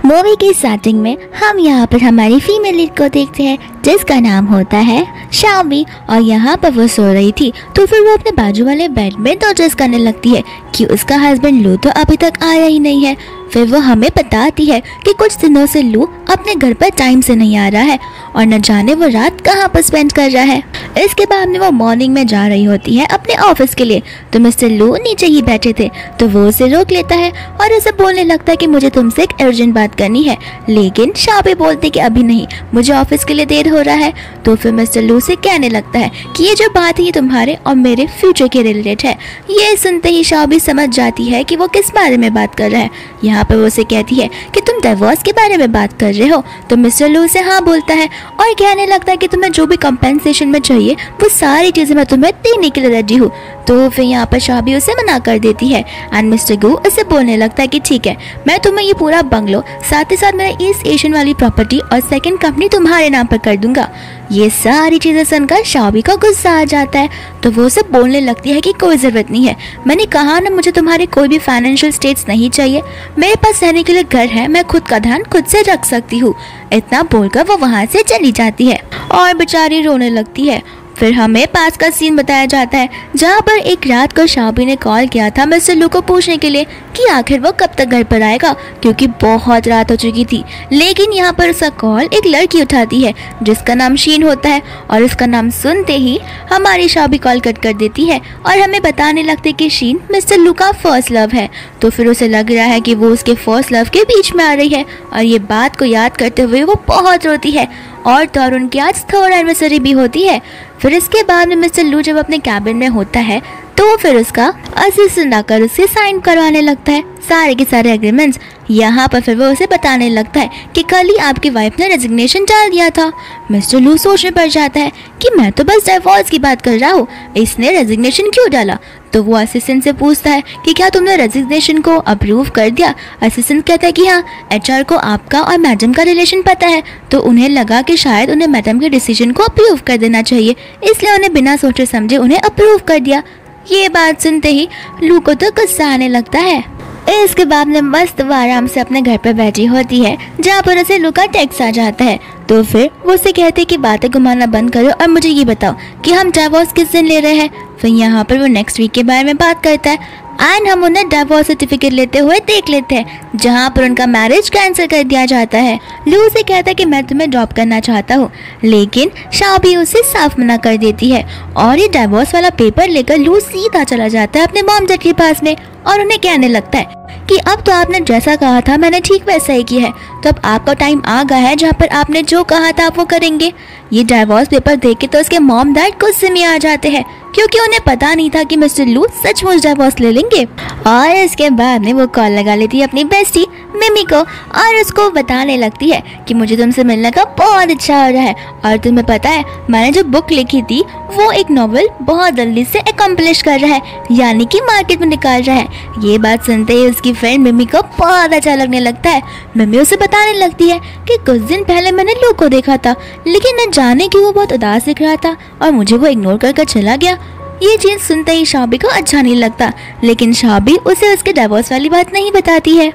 Movie की starting में हम यहाँ पर हमारी फीमेल लीड को देखते हैं जिसका नाम होता है शाओमी। और यहाँ पर वो सो रही थी तो फिर वो अपने बाजू वाले बेड में नोटिस करने लगती है कि उसका हस्बैंड लू तो अभी तक आया ही नहीं है। फिर वो हमें बताती है कि कुछ दिनों से लू अपने घर पर टाइम से नहीं आ रहा है और न जाने वो रात कहाँ पर स्पेंड कर रहा है। इसके बाद में वो मॉर्निंग में जा रही होती है अपने ऑफिस के लिए तो मिस्टर लू नीचे ही बैठे थे तो वो उसे रोक लेता है और उसे बोलने लगता है कि मुझे तुमसे एक अर्जेंट बात करनी है। लेकिन शाओमी बोलती कि अभी नहीं, मुझे ऑफिस के लिए देर हो रहा है। तो फिर मिस्टर लू से कहने लगता है कि ये जो बात है ये तुम्हारे और मेरे फ्यूचर के रिलेटेड है। ये सुनते ही शाओमी समझ जाती है कि वो किस बारे में बात कर रहा है। यहाँ पर वो उसे कहती है कि तुम डिवोर्स के बारे में बात कर रहे हो। तो मिस्टर लू से हाँ बोलता है और कहने लगता है कि तुम्हें जो भी कंपेंसेशन में चाहिए वो सारी चीजें मैं तुम्हें देने के लिए रेडी हूँ। तो फिर यहाँ पर शाओमी उसे मना कर देती है एंड मिस्टर गू उसे बोलने लगता है कि ठीक है, मैं तुम्हें ये पूरा बंगलो साथ ही साथ मेरा ईस्ट एशियन वाली प्रॉपर्टी और सेकंड कंपनी तुम्हारे नाम पर कर दूंगा। ये सारी चीजें सुनकर शाओमी का गुस्सा आ जाता है तो वो उसे बोलने लगती है कि कोई ज़रूरत नहीं है, मैंने कहा ना मुझे तुम्हारे कोई भी फाइनेंशियल स्टेट्स नहीं चाहिए, मेरे पास रहने के लिए घर है, मैं खुद का ध्यान खुद से रख सकती हूँ। इतना बोलकर वो वहाँ से चली जाती है और बेचारी रोने लगती है। फिर हमें पास का सीन बताया जाता है जहाँ पर एक रात को शाओमी ने कॉल किया था मिस्टर लू को पूछने के लिए कि आखिर वो कब तक घर पर आएगा क्योंकि बहुत रात हो चुकी थी। लेकिन यहाँ पर उसका कॉल एक लड़की उठाती है जिसका नाम शीन होता है और उसका नाम सुनते ही हमारी शाओमी कॉल कट कर देती है और हमें बताने लगते हैं कि शीन मिस्टर लू का फर्स्ट लव है। तो फिर उसे लग रहा है कि वो उसके फर्स्ट लव के बीच में आ रही है और ये बात को याद करते हुए वो बहुत रोती है और तो और उनकी आज 3rd एनिवर्सरी भी होती है। फिर इसके बाद में मिस्टर लू जब अपने कैबिन में होता है तो फिर उसका असिस्टेंट आकर उससे साइन करवाने लगता है सारे के सारे एग्रीमेंट्स। यहाँ पर फिर वो उसे बताने लगता है कि कल ही आपकी वाइफ ने रेजिग्नेशन डाल दिया था। मिस्टर लू सोचने पड़ जाता है कि मैं तो बस डिवोर्स की बात कर रहा हूँ, इसने रेजिग्नेशन क्यों डाला। तो वो असिस्टेंट से पूछता है कि क्या तुमने रेजिग्नेशन को अप्रूव कर दिया। असिस्टेंट कहता है कि हाँ, एचआर को आपका और मैडम का रिलेशन पता है तो उन्हें लगा कि शायद उन्हें मैडम के डिसीजन को अप्रूव कर देना चाहिए, इसलिए उन्हें बिना सोचे समझे उन्हें अप्रूव कर दिया। ये बात सुनते ही लू को तो गुस्सा आने लगता है। इसके बाद में मस्त वो आराम से अपने घर पर बैठी होती है जहाँ पर उसे लू का टेक्स्ट आ जाता है। तो फिर वो उसे कहते कि बातें घुमाना बंद करो और मुझे ये बताओ कि हम डिवोर्स किस दिन ले रहे हैं। फिर यहाँ पर वो नेक्स्ट वीक के बारे में बात करता है एंड हम उन्हें डिवोर्स सर्टिफिकेट लेते हुए देख लेते हैं जहाँ पर उनका मैरिज कैंसिल कर दिया जाता है। लू से कहता है कि मैं तुम्हें ड्रॉप करना चाहता हूँ लेकिन शाओमी उसे साफ मना कर देती है और ये डिवोर्स वाला पेपर लेकर लू सीधा चला जाता है अपने मॉम डैड के पास में और उन्हें कहने लगता है कि अब तो आपने जैसा कहा था मैंने ठीक वैसा ही किया है, तो अब आपका टाइम आ गया है जहाँ पर आपने जो कहा था आप वो करेंगे। ये डिवोर्स पेपर देख के तो उसके मॉम डैड गुस्से में आ जाते हैं क्योंकि उन्हें पता नहीं था कि मिस्टर लू सचमुच डिवोर्स ले लेंगे। और इसके बाद में वो कॉल लगा लेती है अपनी बेस्टी मिमी को और उसको बताने लगती है कि मुझे तुमसे मिलने का बहुत इच्छा हो रहा है और तुम्हें पता है मैंने जो बुक लिखी थी वो एक नॉवेल बहुत जल्दी से अकम्प्लिश कर रहा है, यानी कि मार्केट में निकाल रहा है। ये बात सुनते ही उसकी फ्रेंड मिमी को बहुत अच्छा लगने लगता है। मिमी उसे बताने लगती है कि कुछ दिन पहले मैंने लू को देखा था लेकिन न जाने कि वो बहुत उदास दिख रहा था और मुझे वो इग्नोर कर चला गया। ये चीज सुनते ही शाओमी को अच्छा नहीं लगता लेकिन शाओमी उसे उसके डिवोर्स वाली बात नहीं बताती है।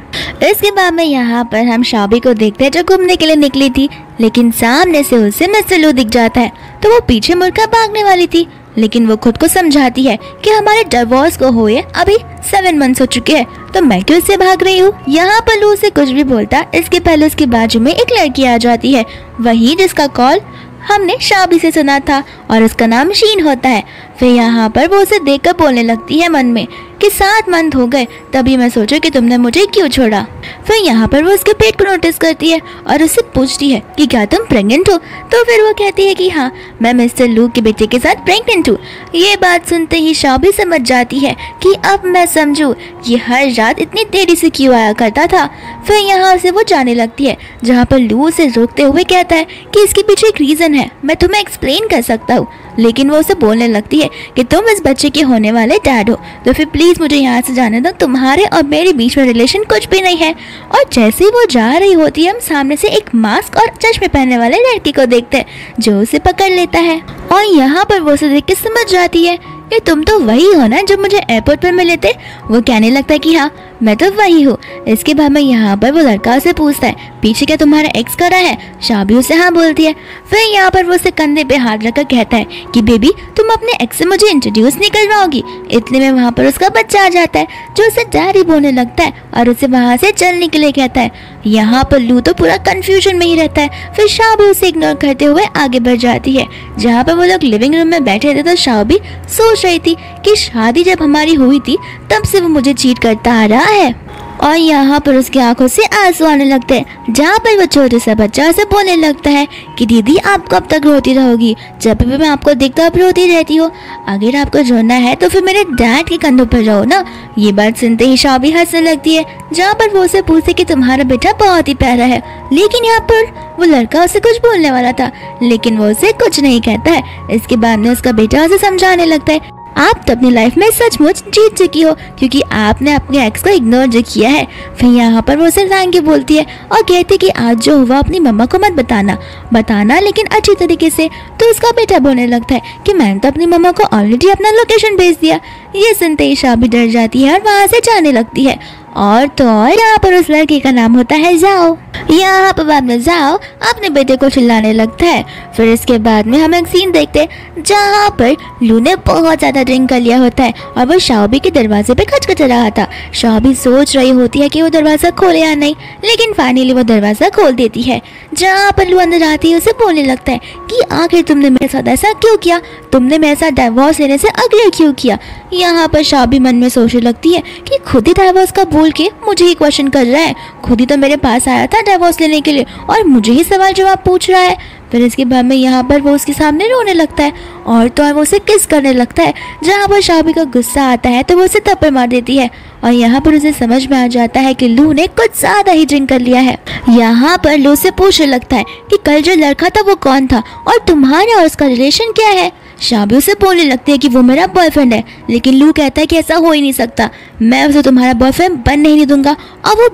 इसके बाद में यहाँ पर हम शाओमी को देखते हैं जो घूमने के लिए निकली थी लेकिन सामने से उसे मिस्टर लू दिख जाता है तो वो पीछे मुड़कर भागने वाली थी लेकिन वो खुद को समझाती है कि हमारे डिवोर्स को हुए अभी 7 मंथ्स हो चुके हैं तो मैं क्यों इससे भाग रही हूँ। यहाँ पर लू से कुछ भी बोलता इसके पहले उसके बाजू में एक लड़की आ जाती है, वही जिसका कॉल हमने शाओमी से सुना था और उसका नाम शीन होता है। फिर यहाँ पर वो उसे देखकर बोलने लगती है मन में कि 7 मंथ हो गए तभी मैं सोचूं कि तुमने मुझे क्यों छोड़ा। फिर यहाँ पर वो उसके पेट को नोटिस करती है और उससे पूछती है कि क्या तुम प्रेग्नेंट हो। तो फिर वो कहती है कि हाँ, मैं मिस्टर लू के बेटे के साथ प्रेग्नेंट हूँ। ये बात सुनते ही शाओमी समझ जाती है कि अब मैं समझूं ये हर रात इतनी देरी से क्यों आया करता था। फिर यहाँ से वो जाने लगती है जहाँ पर लू उसे रोकते हुए कहता है कि इसके पीछे एक रीजन है, मैं तुम्हें एक्सप्लेन कर सकता हूँ। लेकिन वो उसे बोलने लगती है कि तुम इस बच्चे के होने वाले डैड हो तो फिर प्लीज मुझे यहाँ से जाने दो, तुम्हारे और मेरे बीच में रिलेशन कुछ भी नहीं है। और जैसे ही वो जा रही होती है हम सामने से एक मास्क और चश्मे पहनने वाले लड़की को देखते हैं जो उसे पकड़ लेता है और यहाँ पर वो उसे देख के समझ जाती है कि तुम तो वही हो ना जो मुझे एयरपोर्ट पर मिले थे। वो कहने लगता है कि हाँ, मैं तो वही हूँ। इसके बाद में यहाँ पर वो लड़का उसे पूछता है पीछे क्या तुम्हारा एक्स करा है? शाबी उसे हाँ बोलती है। फिर यहाँ पर वो उसे कंधे पे हाथ रखकर कहता है कि बेबी तुम अपने एक्स से मुझे इंट्रोड्यूस नहीं करवाओगी। इतने में वहाँ पर उसका बच्चा आ जाता है जो उसे डैडी बोलने लगता है और उसे वहाँ से चलने के लिए कहता है। यहाँ पर लू तो पूरा कंफ्यूजन में ही रहता है। फिर शाबी उसे इग्नोर करते हुए आगे बढ़ जाती है। जहाँ पर वो लोग लिविंग रूम में बैठे थे तो शाबी सोच रही थी कि शादी जब हमारी हुई थी तब से वो मुझे चीट करता आ रहा है। और यहाँ पर उसकी आंखों से आंसू आने लगते हैं। जहाँ पर वो छोटे सा बच्चा उसे बोलने लगता है कि दीदी आप कब तक रोती रहोगी? जब भी मैं आपको देखता आप रोती रहती हो। अगर आपको रोना है तो फिर मेरे डैड के कंधों पर रहो ना। ये बात सुनते ही शाबी हंसने लगती है। जहाँ पर वो उसे पूछते कि तुम्हारा बेटा बहुत ही प्यारा है। लेकिन यहाँ पर वो लड़का उसे कुछ बोलने वाला था लेकिन वो उसे कुछ नहीं कहता है। इसके बाद में उसका बेटा उसे समझाने लगता है आप तो अपनी लाइफ में सचमुच जीत चुकी हो क्योंकि आपने अपने एक्स को इग्नोर जो किया है। फिर यहाँ पर वो उसे थैंक यू बोलती है और कहती है कि आज जो हुआ अपनी मम्मा को मत बताना लेकिन अच्छी तरीके से। तो उसका बेटा बोलने लगता है कि मैंने तो अपनी मम्मा को ऑलरेडी अपना लोकेशन भेज दिया। ये सुनते ही शाबी डर जाती है और वहाँ से जाने लगती है। और तो और यहाँ पर उस लड़के का नाम होता है जाओ। यहाँ पर बाद में जाओ अपने बेटे को चिल्लाने लगता है। फिर इसके बाद में हम एक सीन देखते हैं जहाँ पर लू ने बहुत ज्यादा ड्रिंक कर लिया होता है और वो शाबी के दरवाजे पे खचखचा रहा था। शाबी सोच रही होती है कि वो दरवाजा खोले या नहीं लेकिन फाइनली वो दरवाजा खोल देती है। जहाँ पर लू अंदर आती है उसे बोलने लगता है कि आखिर तुमने मेरे साथ ऐसा क्यों किया? तुमने मेरे साथ डाइवोर्स लेने से अग्री क्यों किया? यहाँ पर शाबी मन में सोचने लगती है कि खुद ही डाइवोर्स का बोल के मुझे ही क्वेश्चन कर रहा है। खुद ही तो मेरे पास आया था डाइवोर्स लेने के लिए और मुझे ही सवाल जवाब पूछ रहा है। फिर इसके बाद में यहाँ पर वो उसके सामने रोने लगता है और तो वो उसे किस करने लगता है। जहाँ पर शाबी का गुस्सा आता है तो वो उसे थप्पड़ मार देती है और यहाँ पर उसे समझ में आ जाता है कि लू ने कुछ ज्यादा ही ड्रिंक कर लिया है। यहाँ पर लू से पूछने लगता है कि कल जो लड़का था वो कौन था और तुम्हारा और उसका रिलेशन क्या है? शाबी उसे बोलने लगती है कि वो मेरा बॉयफ्रेंड है लेकिन लू कहता है कि ऐसा हो ही नहीं सकता। मैं उसे तुम्हारा बॉयफ्रेंड बनने ही नहीं दूंगा। और वो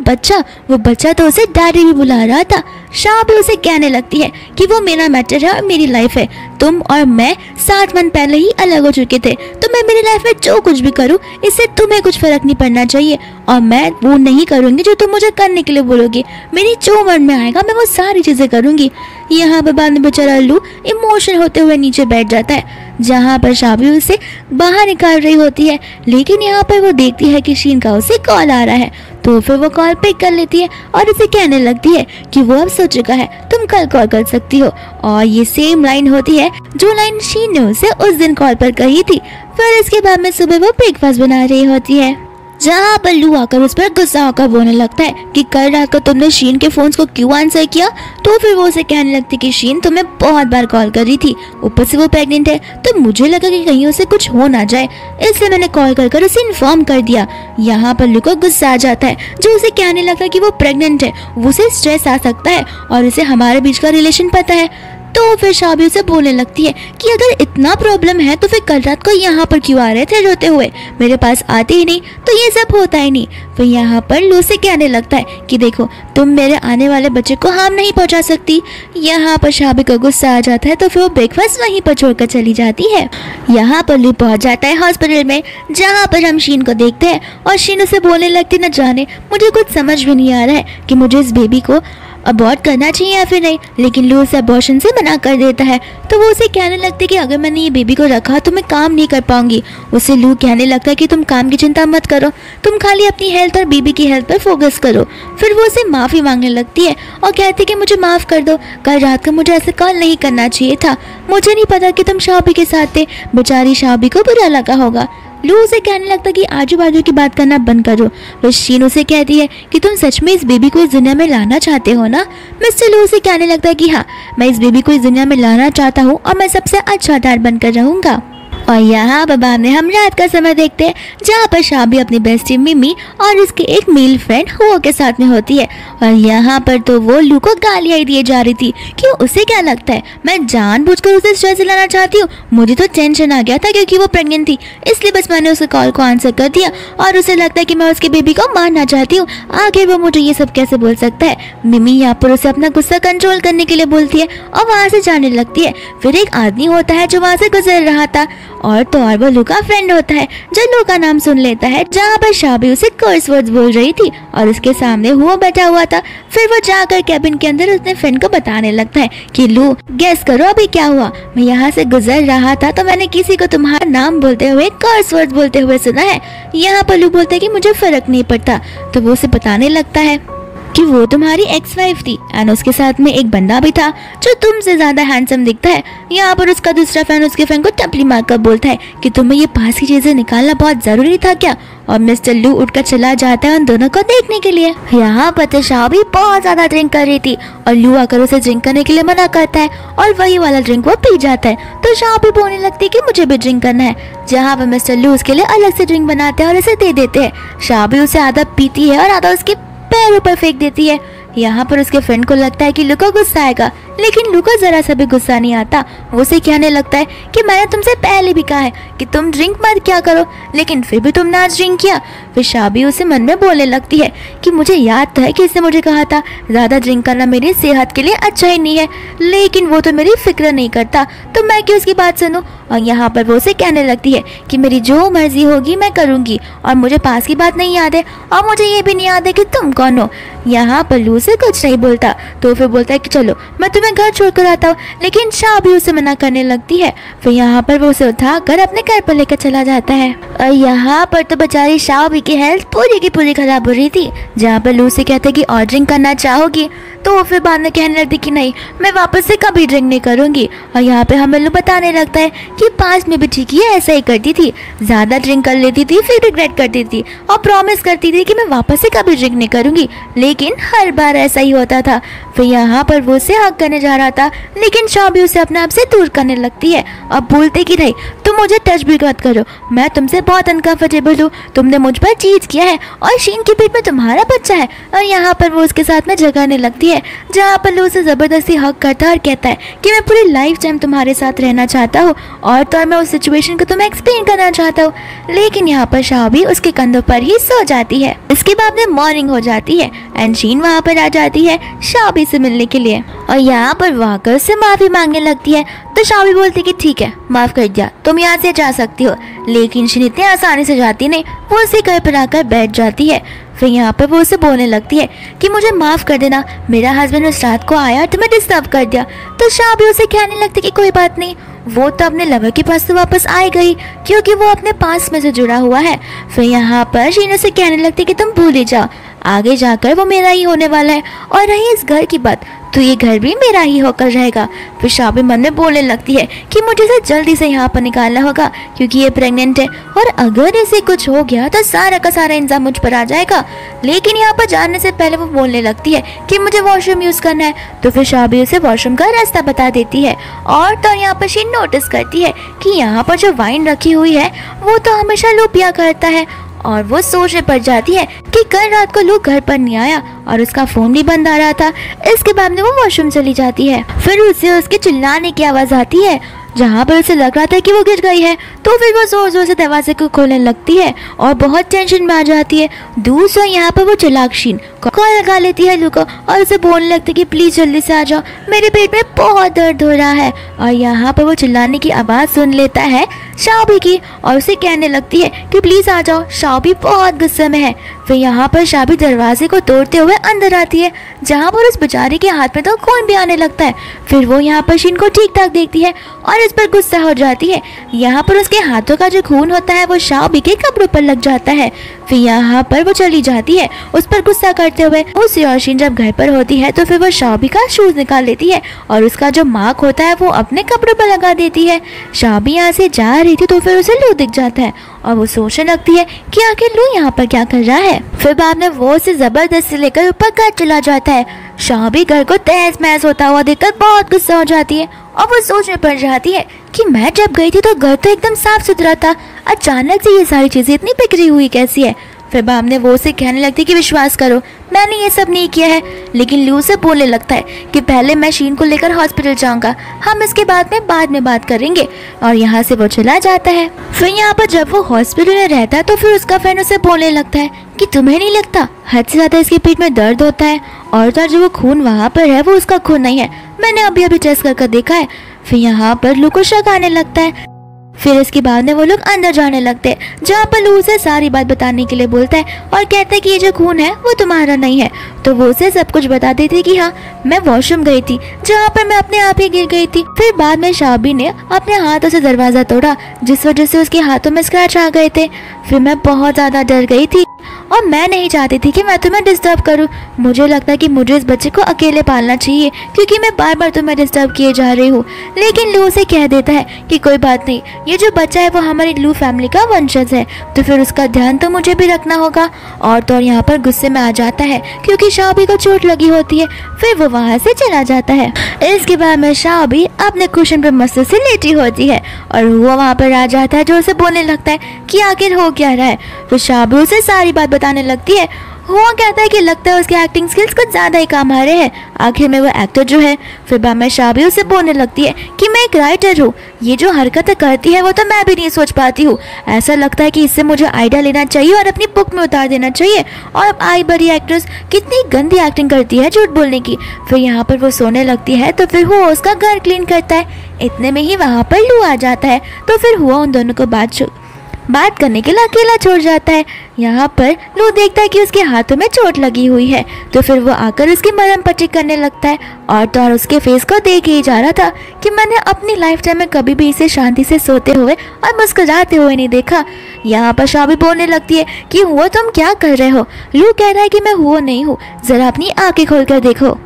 बच्चा तो उसे डैडी भी बुला रहा था। शाबी उसे कहने लगती है कि वो मेरा मैटर है और मेरी लाइफ है। तुम और मैं 7 मंथ पहले ही अलग हो चुके थे तो मैं मेरी लाइफ में जो कुछ भी करूँ इससे तुम्हें कुछ फर्क नहीं पड़ना चाहिए और मैं वो नहीं करूँगी जो तुम मुझे करने के लिए बोलोगे। मेरी जो मन में आएगा मैं वो सारी चीजें करूँगी। यहाँ पर बाद में बेचारा लू इमोशनल होते हुए नीचे बैठ जाता है। जहाँ पर शाबी उसे बाहर निकाल रही होती है लेकिन यहाँ पर वो देखती है कि शीन का उसे कॉल आ रहा है तो फिर वो कॉल पिक कर लेती है और उसे कहने लगती है कि वो अब सो चुका है, तुम कल कॉल कर सकती हो। और ये सेम लाइन होती है जो लाइन शीन ने उसे उस दिन कॉल पर कही थी। फिर इसके बाद में सुबह वो ब्रेकफास्ट बना रही होती है जहाँ पर लू आकर उस पर गुस्सा होकर बोलने लगता है कि कल रात को तुमने शीन के फोन को क्यों आंसर किया? तो फिर वो उसे कहने लगती कि शीन तुम्हें बहुत बार कॉल कर रही थी, ऊपर से वो प्रेग्नेंट है तो मुझे लगा कि कहीं उसे कुछ हो ना जाए इसलिए मैंने कॉल कर उसे इन्फॉर्म कर दिया। यहाँ पर लू को गुस्सा आ जाता है जो उसे कहने लगा कि वो प्रेग्नेंट है, वो उसे स्ट्रेस आ सकता है और उसे हमारे बीच का रिलेशन पता है। तो फिर शाबी उसे बोलने लगती है कि अगर इतना प्रॉब्लम है तो फिर कल रात को यहाँ पर क्यों आ रहे थे रोते हुए? मेरे पास आते ही नहीं तो ये सब होता ही नहीं। फिर यहाँ पर लू से कहने लगता है कि देखो तुम मेरे आने वाले बच्चे को हार्म नहीं पहुँचा सकती। यहाँ पर शाबी को गुस्सा आ जाता है तो फिर वो ब्रेकफास्ट वहीं पर छोड़कर चली जाती है। यहाँ पर लू पहुँच जाता है हॉस्पिटल में जहाँ पर हम शीन को देखते हैं और शीन उसे बोलने लगती न जाने मुझे कुछ समझ भी नहीं आ रहा है कि मुझे इस बेबी को अबॉर्ट करना चाहिए या फिर नहीं, लेकिन लू उसे अबॉर्शन से मना कर देता है। तो वो उसे कहने लगती है कि अगर मैंने ये बेबी को रखा तो मैं काम नहीं कर पाऊंगी। उसे लू कहने लगता है कि तुम काम की चिंता मत करो, तुम खाली अपनी हेल्थ और बेबी की हेल्थ पर फोकस करो। फिर वो उसे माफ़ी मांगने लगती है और कहती है कि मुझे माफ़ कर दो, कल रात को मुझे ऐसे कॉल नहीं करना चाहिए था, मुझे नहीं पता कि तुम शाबी के साथ थे, बेचारी शाबी को बुरा लगा होगा। लू उसे कहने लगता कि आजू बाजू की बात करना बंद करो। फिर शीन उसे कहती है कि तुम सच में इस बेबी को इस दुनिया में लाना चाहते हो ना? मिस्टर लू उसे कहने लगता है कि हाँ, मैं इस बेबी को इस दुनिया में लाना चाहता हूँ और मैं सबसे अच्छा डैड बनकर रहूँगा। और यहाँ बाबा में हम रात का समय देखते हैं जहाँ पर शाबी अपनी बेस्टी मिमी और उसके एक मेल फ्रेंड हुओ के साथ में होती है। और यहाँ पर तो वो लू को गालियाँ ही दिए जा रही थी कि उसे क्या लगता है मैं जानबूझकर उसे स्ट्रेस दिलाना चाहती हूँ। मुझे तो टेंशन आ गया था क्योंकि वो प्रेग्नेंट थी, इसलिए बस मैंने उसके कॉल को आंसर कर दिया और उसे लगता है कि मैं उसके बेबी को मारना चाहती हूँ। आखिर वो मुझे ये सब कैसे बोल सकता है? मिमी यहाँ पर उसे अपना गुस्सा कंट्रोल करने के लिए बोलती है और वहाँ से जाने लगती है। फिर एक आदमी होता है जो वहाँ से गुजर रहा था और तो और वो लू का फ्रेंड होता है जो लू का नाम सुन लेता है, जहाँ पर शाबी उसे कर्स वर्ड्स बोल रही थी और उसके सामने हुआ बैठा हुआ था। फिर वो जाकर कैबिन के अंदर अपने फ्रेंड को बताने लगता है कि लू गेस करो अभी क्या हुआ, मैं यहाँ से गुजर रहा था तो मैंने किसी को तुम्हारा नाम बोलते हुए कर्स वर्ड्स बोलते हुए सुना है। यहाँ पर लू बोलता है कि मुझे फर्क नहीं पड़ता, तो वो उसे बताने लगता है कि वो तुम्हारी एक्स वाइफ थी एंड उसके साथ में एक बंदा भी था जो तुमसे ज्यादा हैंडसम दिखता है। यहाँ पर उसका दूसरा फ्रेंड उसके फ्रेंड को टपली मारकर बोलता है कि तुम्हें ये पास की चीजें निकालना बहुत जरूरी था क्या, और मिस्टर लू उठकर चला जाता है उन दोनों को देखने के लिए। यहाँ पर तो शाबी बहुत ज्यादा ड्रिंक कर रही थी और लू आकर उसे ड्रिंक करने के लिए मना करता है और वही वाला ड्रिंक वो पी जाता है। तो शाबी बोलने लगती है कि मुझे भी ड्रिंक करना है, जहाँ पर मिस्टर लू उसके लिए अलग से ड्रिंक बनाते हैं और उसे दे देते हैं। शाबी उसे आधा पीती है और आधा उसके पैर ऊपर फेंक देती है। यहाँ पर उसके फ्रेंड को लगता है कि लू को गुस्सा आएगा, लेकिन लू को जरा सा भी गुस्सा नहीं आता। वो उसे कहने लगता है कि मैंने तुमसे पहले भी कहा है कि तुम ड्रिंक मत क्या करो, लेकिन फिर भी तुमने आज ड्रिंक किया। फिर शाबी उसे मन में बोलने लगती है कि मुझे याद तो है कि इसने मुझे कहा था ज्यादा ड्रिंक करना मेरी सेहत के लिए अच्छा ही नहीं है, लेकिन वो तो मेरी फिक्र नहीं करता, तो मैं क्यों उसकी बात सुनूं। और यहाँ पर वो उसे कहने लगती है कि मेरी जो मर्जी होगी मैं करूंगी, और मुझे पास की बात नहीं याद है और मुझे ये भी नहीं याद है कि तुम कौन हो। यहाँ पर लू से कुछ नहीं बोलता, तो फिर बोलता है कि चलो मैं तुम्हें घर छोड़कर आता हूँ, लेकिन शाबी उसे मना करने लगती है। फिर यहाँ पर वो उसे उठाकर अपने घर पर लेकर चला जाता है। और यहाँ पर तो बेचारी शाबी की हेल्थ पूरी की पूरी खराब हो रही थी। जहाँ पर लू से कहते कि और ड्रिंक करना चाहोगी, तो वो फिर बाद में कहने लगती कि नहीं मैं वापस से कभी ड्रिंक नहीं करूंगी। और यहाँ पे हमें लोग बताने लगता है कि पास में भी ठीक ही ऐसा ही करती थी, ज्यादा ड्रिंक कर लेती थी फिर रिग्रेट करती थी और प्रॉमिस करती थी कि मैं वापस से कभी ड्रिंक नहीं करूंगी, लेकिन हर बार ऐसा ही होता था। फिर यहाँ पर वो उसे हक करने जा रहा था, लेकिन शाबी उसे अपने आप से दूर करने लगती है और बोलते कि नहीं तुम मुझे टच भी मत करो, मैं तुमसे बहुत अनकंफर्टेबल हूँ, तुमने मुझ पर चीज किया है और शीन के पेट में तुम्हारा बच्चा है। और यहाँ पर वो उसके साथ में जगाने लगती है, जहाँ पर लू उसे जबरदस्ती हक करता है और कहता है कि मैं पूरी लाइफ टाइम तुम्हारे साथ रहना चाहता हूँ और तो मैं उस सिचुएशन को तुम्हें एक्सप्लेन करना चाहता हूँ। लेकिन यहाँ पर शाबी उसके कंधों पर ही सो जाती है। इसके बाद में मॉर्निंग हो जाती है एंड शीन वहाँ पर आ जाती है शाबी से मिलने के लिए और यहाँ पर वो आकर उससे माफी मांगने लगती है। तो शाबी बोलती कि ठीक है माफ कर दिया, तुम यहाँ से जा सकती हो, लेकिन शीन इतनी आसानी से जाती नहीं, वो उसी घर पर आकर बैठ जाती है। फिर यहाँ पर वो उसे बोलने लगती है कि मुझे माफ कर देना, मेरा हस्बैंड उस रात को आया और तुम्हें डिस्टर्ब कर दिया। तो शाबी उसे कहने लगती कि कोई बात नहीं, वो तो अपने लवर के पास तो वापस आई गई क्योंकि वो अपने पास में से जुड़ा हुआ है। फिर यहाँ पर शीन उसे कहने लगती कि तुम भूल ही जाओ, आगे जाकर वो मेरा ही होने वाला है, और रही इस घर की बात तो ये घर भी मेरा ही होकर रहेगा। फिर शाबी मन में बोलने लगती है कि मुझे इसे जल्दी से यहाँ पर निकालना होगा क्योंकि ये प्रेग्नेंट है और अगर इसे कुछ हो गया तो सारा का सारा इंतजाम मुझ पर आ जाएगा। लेकिन यहाँ पर जाने से पहले वो बोलने लगती है कि मुझे वॉशरूम यूज करना है। तो फिर शाबी उसे वॉशरूम का रास्ता बता देती है और तो यहाँ पर शीन नोटिस करती है कि यहाँ पर जो वाइन रखी हुई है वो तो हमेशा लू पिया करता है, और वो सोचने पड़ जाती है कि कल रात को लू घर पर नहीं आया और उसका फोन भी बंद आ रहा था। इसके बाद में वो वॉशरूम चली जाती है। फिर उसे उसके चिल्लाने की आवाज आती है, जहाँ पर उसे लग रहा था कि वो गिर गई है। तो फिर वो जोर जोर से दरवाजे को खोलने लगती है और बहुत टेंशन में आ जाती है। दूसरा यहाँ पर वो चालाक शीन कॉल लगा लेती है लू को और उसे बोलने लगती है कि प्लीज जल्दी से आ जाओ, मेरे पेट में बहुत दर्द हो रहा है। और यहाँ पर वो चिल्लाने की आवाज सुन लेता है शाबी की और उसे कहने लगती है कि प्लीज आ जाओ। शाबी बहुत गुस्से में है। फिर यहाँ पर शाबी दरवाजे को तोड़ते हुए अंदर आती है, जहाँ पर उस बेचारे के हाथ में तो खून भी आने लगता है। फिर वो यहाँ पर शीन को ठीक ठाक देखती है और इस पर गुस्सा हो जाती है। यहाँ पर उसके हाथों का जो खून होता है वो शाबी के कपड़ों पर लग जाता है। फिर यहाँ पर वो चली जाती है उस पर गुस्सा करते हुए। उसी और शीन जब घर पर होती है तो फिर वो शाबी का शूज निकाल लेती है और उसका जो मार्क होता है वो अपने कपड़ों पर लगा देती है। शाबी यहाँ से जा रही थी तो फिर उसे लू दिख जाता है और वो सोचने लगती है कि आखिर लू यहाँ पर क्या कर रहा है। फिर बाद में वो उसे जबरदस्ती लेकर ऊपर घर चला जाता है। शाबी घर को तहस महस होता हुआ देखकर बहुत गुस्सा हो जाती है और वो सोचने पड़ जाती है कि मैं जब गई थी तो घर तो एकदम साफ सुथरा था, अचानक से ये सारी चीजें इतनी बिखरी हुई कैसी है। फिर बाम ने वो उसे कहने लगती कि विश्वास करो मैंने ये सब नहीं किया है। लेकिन लू से बोलने लगता है कि पहले मैं शीन को लेकर हॉस्पिटल जाऊंगा, हम इसके बाद में बात करेंगे। और यहाँ से वो चला जाता है। फिर यहाँ पर जब वो हॉस्पिटल में रहता है तो फिर उसका फ्रेंड उसे बोलने लगता है कि तुम्हें नहीं लगता हद से ज्यादा इसके पेट में दर्द होता है, और तो जो वो खून वहाँ पर है वो उसका खून नहीं है, मैंने अभी टेस्ट करके देखा है। फिर यहाँ पर लू को शक आने लगता है। फिर इसके बाद में वो लोग अंदर जाने लगते हैं, जहाँ पर लू उसे सारी बात बताने के लिए बोलता है और कहता है कि ये जो खून है वो तुम्हारा नहीं है। तो वो उसे सब कुछ बता देती कि हाँ, मैं वॉशरूम गई थी जहाँ पर मैं अपने आप ही गिर गई थी। फिर बाद में शाबी ने अपने हाथों से दरवाजा तोड़ा, जिस वजह से उसके हाथों में स्क्रैच आ गए थे। फिर मैं बहुत ज्यादा डर गई थी और मैं नहीं चाहती थी कि मैं तुम्हें डिस्टर्ब करूं। मुझे लगता है कि मुझे इस बच्चे को अकेले पालना चाहिए, क्योंकि मैं बार बार तुम्हें डिस्टर्ब किए जा रही हूँ। लेकिन लू उसे कह देता है कि कोई बात नहीं, ये जो बच्चा है वो हमारी लू फैमिली का वंशज है, तो फिर उसका ध्यान तो मुझे भी रखना होगा। और तो यहाँ पर गुस्से में आ जाता है क्योंकि शाबी को चोट लगी होती है। फिर वो वहाँ से चला जाता है। इसके बाद में शाबी अपने कुशन पर मस्त से लेटी होती है और वो वहाँ पर आ जाता है, जो उसे बोलने लगता है कि आखिर हो क्या रहा है। फिर शाबी उसे सारी बात बताने लगती है। हुआ कहता है कि लगता है उसके एक्टिंग स्किल्स कुछ ज्यादा ही काम आ रहे हैं, आखिर में वो एक्टर जो है। फिर बाद में शाबी उसे बोलने लगती है कि मैं एक राइटर हूँ, ये जो हरकतें करती है वो तो मैं भी नहीं सोच पाती हूँ। ऐसा लगता है कि इससे मुझे आइडिया लेना चाहिए और अपनी बुक में उतार देना चाहिए। और अब आई बड़ी एक्ट्रेस कितनी गंदी एक्टिंग करती है झूठ बोलने की। फिर यहाँ पर वो सोने लगती है, तो फिर वो उसका घर क्लीन करता है। इतने में ही वहाँ पर लू आ जाता है, तो फिर हुआ उन दोनों को बात करने के लिए अकेला छोड़ जाता है। यहाँ पर लू देखता है कि उसके हाथों में चोट लगी हुई है, तो फिर वो आकर उसकी मरहम पट्टी करने लगता है। और तो और उसके फेस को देख ही जा रहा था कि मैंने अपनी लाइफ टाइम में कभी भी इसे शांति से सोते हुए और मुस्कुराते हुए नहीं देखा। यहाँ पर शाबी बोलने लगती है कि हुआ तुम क्या कर रहे हो। लू कह रहा है कि मैं हुआ नहीं हूँ, जरा अपनी आंखें खोल कर देखो।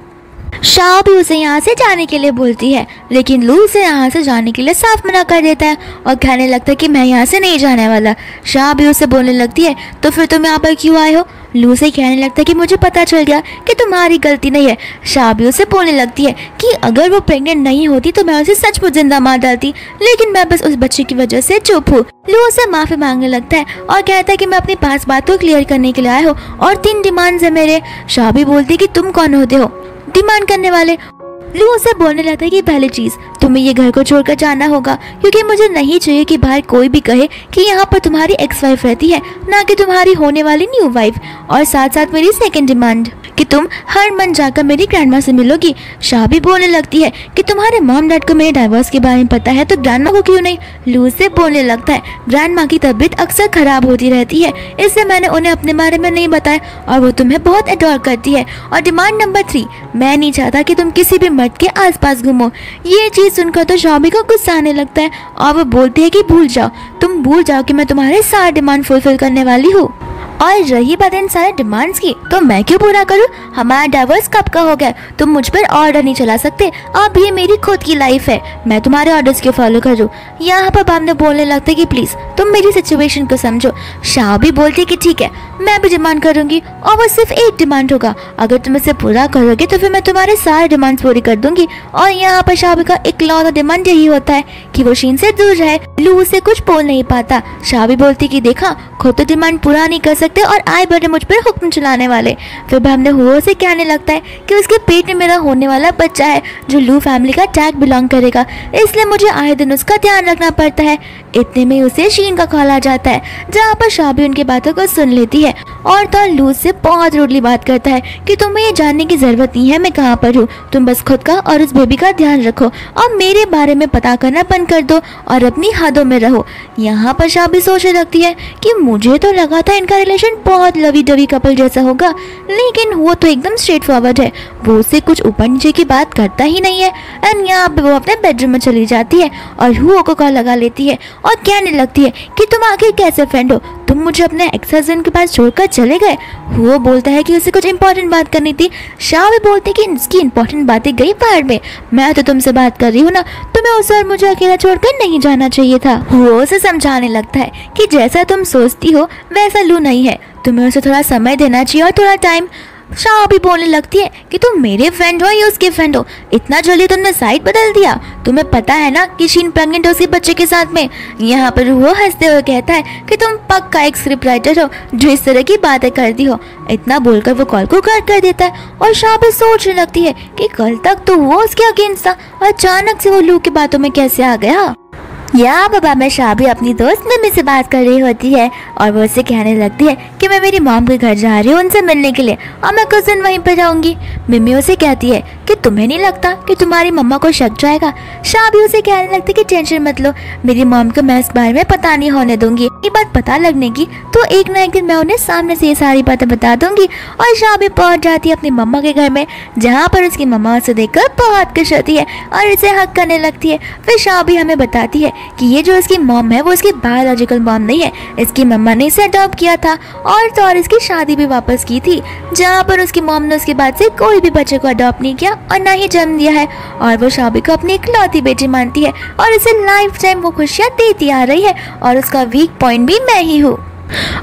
शाबी उसे यहाँ से जाने के लिए बोलती है, लेकिन लू उसे यहाँ से जाने के लिए साफ मना कर देता है और कहने लगता है कि मैं यहाँ से नहीं जाने वाला। शाबी उसे बोलने लगती है, तो फिर तुम यहाँ पर क्यों आए हो। लू से कहने लगता है कि मुझे पता चल गया कि तुम्हारी गलती नहीं है। शाबी उसे बोलने लगती है कि अगर वो प्रेग्नेंट नहीं होती तो मैं उसे सचमुच जिंदा मार डालती, लेकिन मैं बस उस बच्चे की वजह से चुप हूँ। लू उसे माफी मांगने लगता है और कहता है कि मैं अपनी 5 बातों क्लियर करने के लिए आया हूँ और 3 डिमांड्स है मेरे। शाबी बोलती है कि तुम कौन होते हो डिमांड करने वाले। लू उसे बोलने लगता है कि पहली चीज तुम्हें ये घर को छोड़कर जाना होगा, क्योंकि मुझे नहीं चाहिए कि बाहर कोई भी कहे कि यहाँ पर तुम्हारी एक्स वाइफ रहती है, ना कि तुम्हारी होने वाली न्यू वाइफ। और साथ साथ मेरी सेकंड डिमांड कि तुम हर मंथ जाकर मेरी ग्रैंडमा से मिलोगी। शाबी बोलने लगती है कि तुम्हारे मॉम डैड को मेरे डाइवोर्स के बारे में पता है, तो ग्रैंडमा को क्यों नहीं। लू से बोलने लगता है ग्रैंडमा की तबीयत अक्सर खराब होती रहती है, इसलिए मैंने उन्हें अपने बारे में नहीं बताया और वो तुम्हें बहुत एडोर करती है। और डिमांड नंबर 3, मैं नहीं चाहता कि तुम किसी भी मर्द के आसपास घूमो। ये चीज सुनकर तो शाबी को गुस्सा आने लगता है और वो बोलती है कि भूल जाओ, तुम भूल जाओ कि मैं तुम्हारे सारे डिमांड फुलफिल करने वाली हूँ। और रही बात इन सारे डिमांड्स की, तो मैं क्यों पूरा करूं। हमारा डाइवोर्स कब का हो गया, तुम मुझ पर ऑर्डर नहीं चला सकते। अब ये मेरी खुद की लाइफ है, मैं तुम्हारे ऑर्डर्स क्यों फॉलो करूं। यहाँ पर बाप ने बोलने लगता है कि प्लीज तुम मेरी सिचुएशन को समझो। शाबी बोलती है कि ठीक है, मैं भी डिमांड करूंगी और वो सिर्फ एक डिमांड होगा, अगर तुम इसे पूरा करोगे तो फिर मैं तुम्हारे सारे डिमांड्स पूरी कर दूंगी। और यहाँ पर शाबी का इकलौता डिमांड यही होता है कि वो शीन से दूर रहे। लू उसे कुछ बोल नहीं पाता। शाबी बोलती कि देखा, खुद तो डिमांड पूरा नहीं कर सकते और आए बड़े मुझ पर हुक्म चलाने वाले। फिर हमने हुआ से कहने लगता है कि उसके पेट में मेरा होने वाला बच्चा है जो लू फैमिली का टैग बिलोंग करेगा, इसलिए मुझे आए दिन उसका ध्यान रखना पड़ता है। इतने में उसे शीन का कॉल आ जाता है, जहाँ पर शाबी उनकी बातों को सुन लेती है और तो लू से बहुत रूडली बात करता है कि तुम्हें ये जानने की जरूरत नहीं है मैं कहाँ पर हूँ, तुम बस खुद का और उस बेबी का ध्यान रखो और मेरे बारे में पता करना बंद कर दो और अपनी हदों में रहो। यहाँ पर शाबी सोचने लगती है कि मुझे तो लगा था इनका रिलेशन बहुत लवी डवी कपल जैसा होगा, लेकिन वो तो एकदम स्ट्रेट फॉरवर्ड है, वो उससे कुछ ऊपर नीचे की बात करता ही नहीं है। एंड यहाँ पे वो अपने बेडरूम में चली जाती है और हुआ को कॉल लगा लेती है और कहने लगती है कि तुम आखिर कैसे फ्रेंड हो, तुम मुझे अपने एक्स हस्बैंड के पास छोड़कर चले गए। वो बोलता है कि उसे कुछ इंपॉर्टेंट बात करनी थी। शाबी बोलती है कि इसकी इंपॉर्टेंट बातें गई बाहर में, मैं तो तुमसे बात कर रही हूँ ना, तुम्हें उस और मुझे अकेला छोड़कर नहीं जाना चाहिए था। वो उसे समझाने लगता है कि जैसा तुम सोचती हो वैसा लू नहीं है, तुम्हें उसे थोड़ा समय देना चाहिए और थोड़ा टाइम। शाबी बोलने लगती है कि तुम मेरे फ्रेंड हो या उसके फ्रेंड हो, इतना जल्दी तुमने साइड बदल दिया, तुम्हें पता है ना कि शीन प्रेग्नेंट है उसके बच्चे के साथ में। यहाँ पर वो हंसते हुए कहता है कि तुम पक्का एक स्क्रिप्ट राइटर हो जो इस तरह की बातें करती हो। इतना बोलकर वो कॉल को कट कर देता है और शाबी सोचने लगती है कि कल तक तो वो उसके अगेंस्ट था, अचानक से वो लू की बातों में कैसे आ गया। यहाँ पापा में शाबी अपनी दोस्त मम्मी से बात कर रही होती है और वो उससे कहने लगती है कि मैं मेरी मॉम के घर जा रही हूँ उनसे मिलने के लिए और मैं कुछ दिन वहीं पर रहूंगी। मम्मी उसे कहती है कि तुम्हें नहीं लगता कि तुम्हारी मम्मा को शक जाएगा। शाबी उसे कहने लगती है कि टेंशन मत लो, मेरी मॉम को मैं इस बारे में पता नहीं होने दूंगी। ये बात पता लगने की तो एक ना एक दिन मैं उन्हें सामने से ये सारी बातें बता दूंगी। और शाबी पहुंच जाती है अपनी मम्मा के घर में, जहाँ पर उसकी मम्मा उसे देखकर बहुत खुश होती है और इसे हक करने लगती है। फिर शाबी हमें बताती है कि ये जो इसकी मॉम है वो इसकी बायोलॉजिकल मॉम नहीं है, इसकी मम्मा ने इसे अडॉप्ट किया था और इसकी शादी भी वापस की थी, जहाँ पर उसकी मॉम ने उसके बाद से कोई भी बच्चे को अडॉप्ट नहीं किया और ना ही जन्म दिया है। और वो शाबी को अपनी इकलौती बेटी मानती है और इसे लाइफ टाइम वो खुशियाँ देती आ रही है और उसका वीक पॉइंट भी मैं ही हूँ।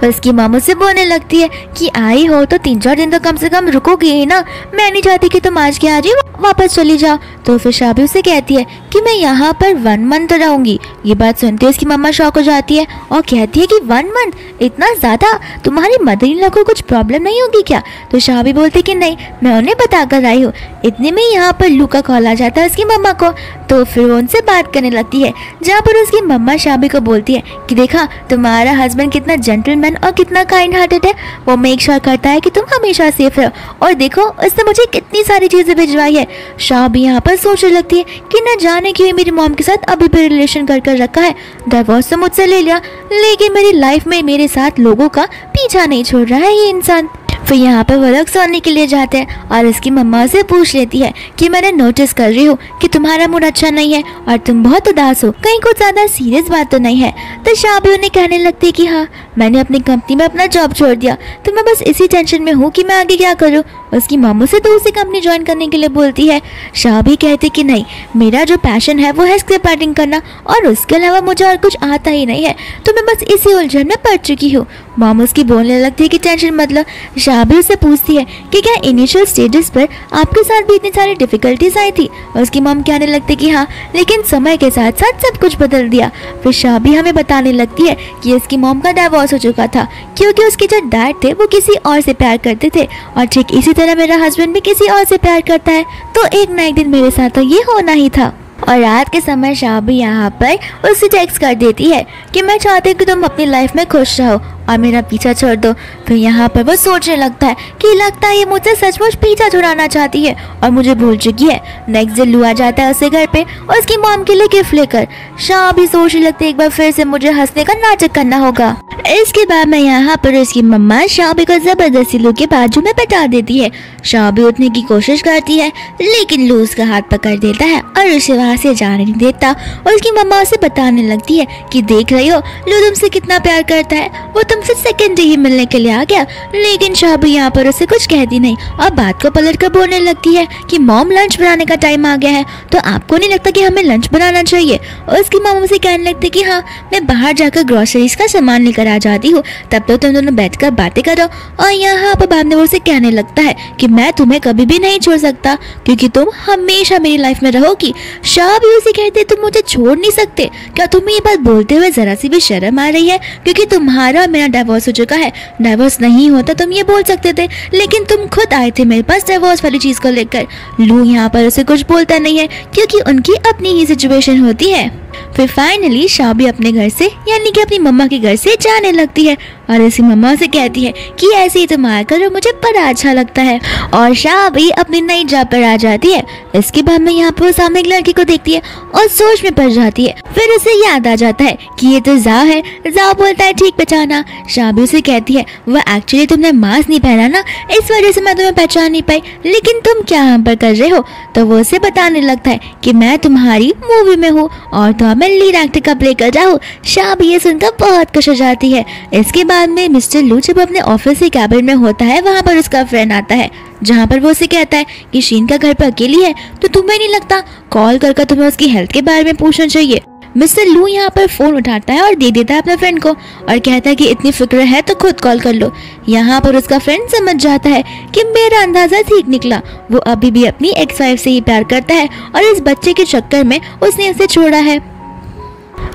उसकी मामू से बोलने लगती है कि आई हो तो 3-4 दिन तो कम से कम रुकोगी ही ना, मैं नहीं चाहती कि तुम आज के आज ही वापस चली जाओ। तो फिर शाबी उसे कहती है कि मैं यहाँ पर 1 मंथ रहूंगी। ये बात सुनते उसकी मम्मा शॉक हो जाती है और कहती है कि 1 मंथ, इतना ज़्यादा, तुम्हारी मदर इन लॉ को कुछ प्रॉब्लम नहीं होगी क्या? तो शाबी बोलती कि नहीं, मैं उन्हें बता कर आई हूँ। इतने में यहाँ पर लू का कॉल आ जाता है उसकी मम्मा को। तो फिर वो उनसे बात करने लगती है, जहाँ पर उसकी मम्मा शाबी को बोलती है कि देखा तुम्हारा हस्बैंड कितना जेंटलमैन और कितना काइंड हार्टेड है, वो मेक श्योर करता है कि तुम हमेशा सेफ रहो और देखो उसने मुझे कितनी सारी चीज़ें भिजवाई है। शाबी यहाँ पर सोचने लगती है कि न जाने क्यों मेरी मॉम के साथ अभी भी रिलेशन कर रखा है, डिवोर्स तो मुझसे ले लिया लेकिन मेरी लाइफ में मेरे साथ लोगों का पीछा नहीं छोड़ रहा है ये इंसान। फिर यहाँ पर वो लोग सोने के लिए जाते हैं और उसकी मम्मा से पूछ लेती है कि मैंने नोटिस कर रही हूँ कि तुम्हारा मूड अच्छा नहीं है और तुम बहुत उदास हो, कहीं कुछ ज़्यादा सीरियस बात तो नहीं है? तो शाबी उन्हें कहने लगती है कि हाँ, मैंने अपनी कंपनी में अपना जॉब छोड़ दिया, तो मैं बस इसी टेंशन में हूँ कि मैं आगे क्या करूँ। उसकी मामू से दूसरी कंपनी ज्वाइन करने के लिए बोलती है। शाबी कहती कि नहीं, मेरा जो पैशन है वो है स्क्रिप्ट राइटिंग करना और उसके अलावा मुझे और कुछ आता ही नहीं है, तो मैं बस इसी उलझन में पड़ चुकी हूँ। मामू उसकी बोलने लगती है कि टेंशन मत लो। शाबी उससे पूछती है कि क्या इनिशियल स्टेजेस पर आपके साथ भी इतनी सारी डिफिकल्टीज आई थी? उसकी मॉम कहने लगती कि हाँ, लेकिन समय के साथ साथ सब कुछ बदल दिया। फिर शाबी हमें बताने लगती है कि उसकी मॉम का डिवोर्स हो चुका था क्योंकि उसके जो डैड थे वो किसी और से प्यार करते थे और ठीक इसी तरह मेरा हस्बैंड भी किसी और से प्यार करता है, तो एक ना एक दिन मेरे साथ तो ये होना ही था। और रात के समय शाबी यहाँ पर उसे टेक्स्ट कर देती है कि मैं चाहती हूँ कि तुम अपनी लाइफ में खुश रहो और मेरा पीछा छोड़ दो। फिर यहाँ पर वो सोचने लगता है कि लगता है ये मुझसे सचमुच पीछा छुड़ाना चाहती है और मुझे भूल चुकी है। नेक्स्ट डे लू आ जाता है उसके घर पे और उसकी मॉम के लिए गिफ्ट लेकर। शाबी सोचने लगती है एक बार फिर से मुझे हंसने का नाटक करना होगा। इसके बाद में यहाँ पर उसकी मम्मा शाबी को जबरदस्ती लू के बाजू में बैठा देती है। शाबी उठने की कोशिश करती है लेकिन लू उसका हाथ पकड़ देता है और उसे वहाँ से जाने नहीं देता। और उसकी मम्मा उसे बताने लगती है कि देख रही हो लू तुमसे कितना प्यार करता है, वो तुमसे सेकंड डे ही मिलने के लिए आ गया। लेकिन शाबी यहाँ पर उसे कुछ कहती नहीं और बात को पलट कर बोलने लगती है कि मॉम लंच बनाने का टाइम आ गया है, तो आपको नहीं लगता कि हमें लंच बनाना चाहिए? और उसकी मम्मा से कहने लगती कि हाँ, मैं बाहर जाकर ग्रोसरीज का सामान लेकर आ जाती हूँ, तब तो तुम दोनों बैठकर बातें करो। और यहाँ पर बाद में वो उसे कहने लगता है कि मैं तुम्हें कभी भी नहीं छोड़ सकता क्योंकि तुम हमेशा मेरी लाइफ में रहोगी। शाबी उसे कहते तुम मुझे छोड़ नहीं सकते, क्या तुम्हें ये बात बोलते हुए जरा सी भी शर्म आ रही है? क्योंकि तुम्हारा मेरा डिवोर्स हो चुका है, डिवोर्स नहीं होता तुम ये बोल सकते थे, लेकिन तुम खुद आए थे मेरे पास डिवोर्स वाली चीज को लेकर। लू यहाँ पर उसे कुछ बोलता नहीं है क्योंकि उनकी अपनी ही सिचुएशन होती है। फिर फाइनली शाबी अपने घर से यानी कि अपनी मम्मा के घर से जाने लगती है और इसी मम्मा से कहती है कि ऐसे ही तुम आया करो, मुझे बड़ा अच्छा लगता है। और शाबी अपनी नई जॉब पर आ जाती है। इसके बाद में यहाँ पर सामने एक लड़की को देखती है और सोच में पड़ जाती है। फिर उसे याद आ जाता है कि ये तो जाओ है। जाओ बोलता है ठीक पहचाना। शाबी उसे कहती है वह एक्चुअली तुमने मास्क नहीं पहना ना, इस वजह से मैं तुम्हें पहचान नहीं पाई, लेकिन तुम क्या यहाँ पर कर रहे हो? तो वो उसे बताने लगता है कि मैं तुम्हारी मूवी में हूँ और तो मैं लीड एक्टर का प्ले कर रहा हूँ। शाबी ये सुनकर बहुत खुश हो जाती है। इसके बाद में मिस्टर लू जब अपने ऑफिस के कैबिन में होता है, वहाँ पर उसका फ्रेंड आता है, जहाँ पर वो उसे कहता है कि शीन का घर पर अकेली है, तो तुम्हें नहीं लगता कॉल कर तुम्हें उसकी हेल्थ के बारे में पूछना चाहिए? मिस्टर लू यहाँ पर फोन उठाता है और दे देता है अपने फ्रेंड को और कहता है कि इतनी फिक्र है तो खुद कॉल कर लो। यहाँ पर उसका फ्रेंड समझ जाता है कि मेरा अंदाजा ठीक निकला, वो अभी भी अपनी एक्स वाइफ से ही प्यार करता है और इस बच्चे के चक्कर में उसने उसे छोड़ा है।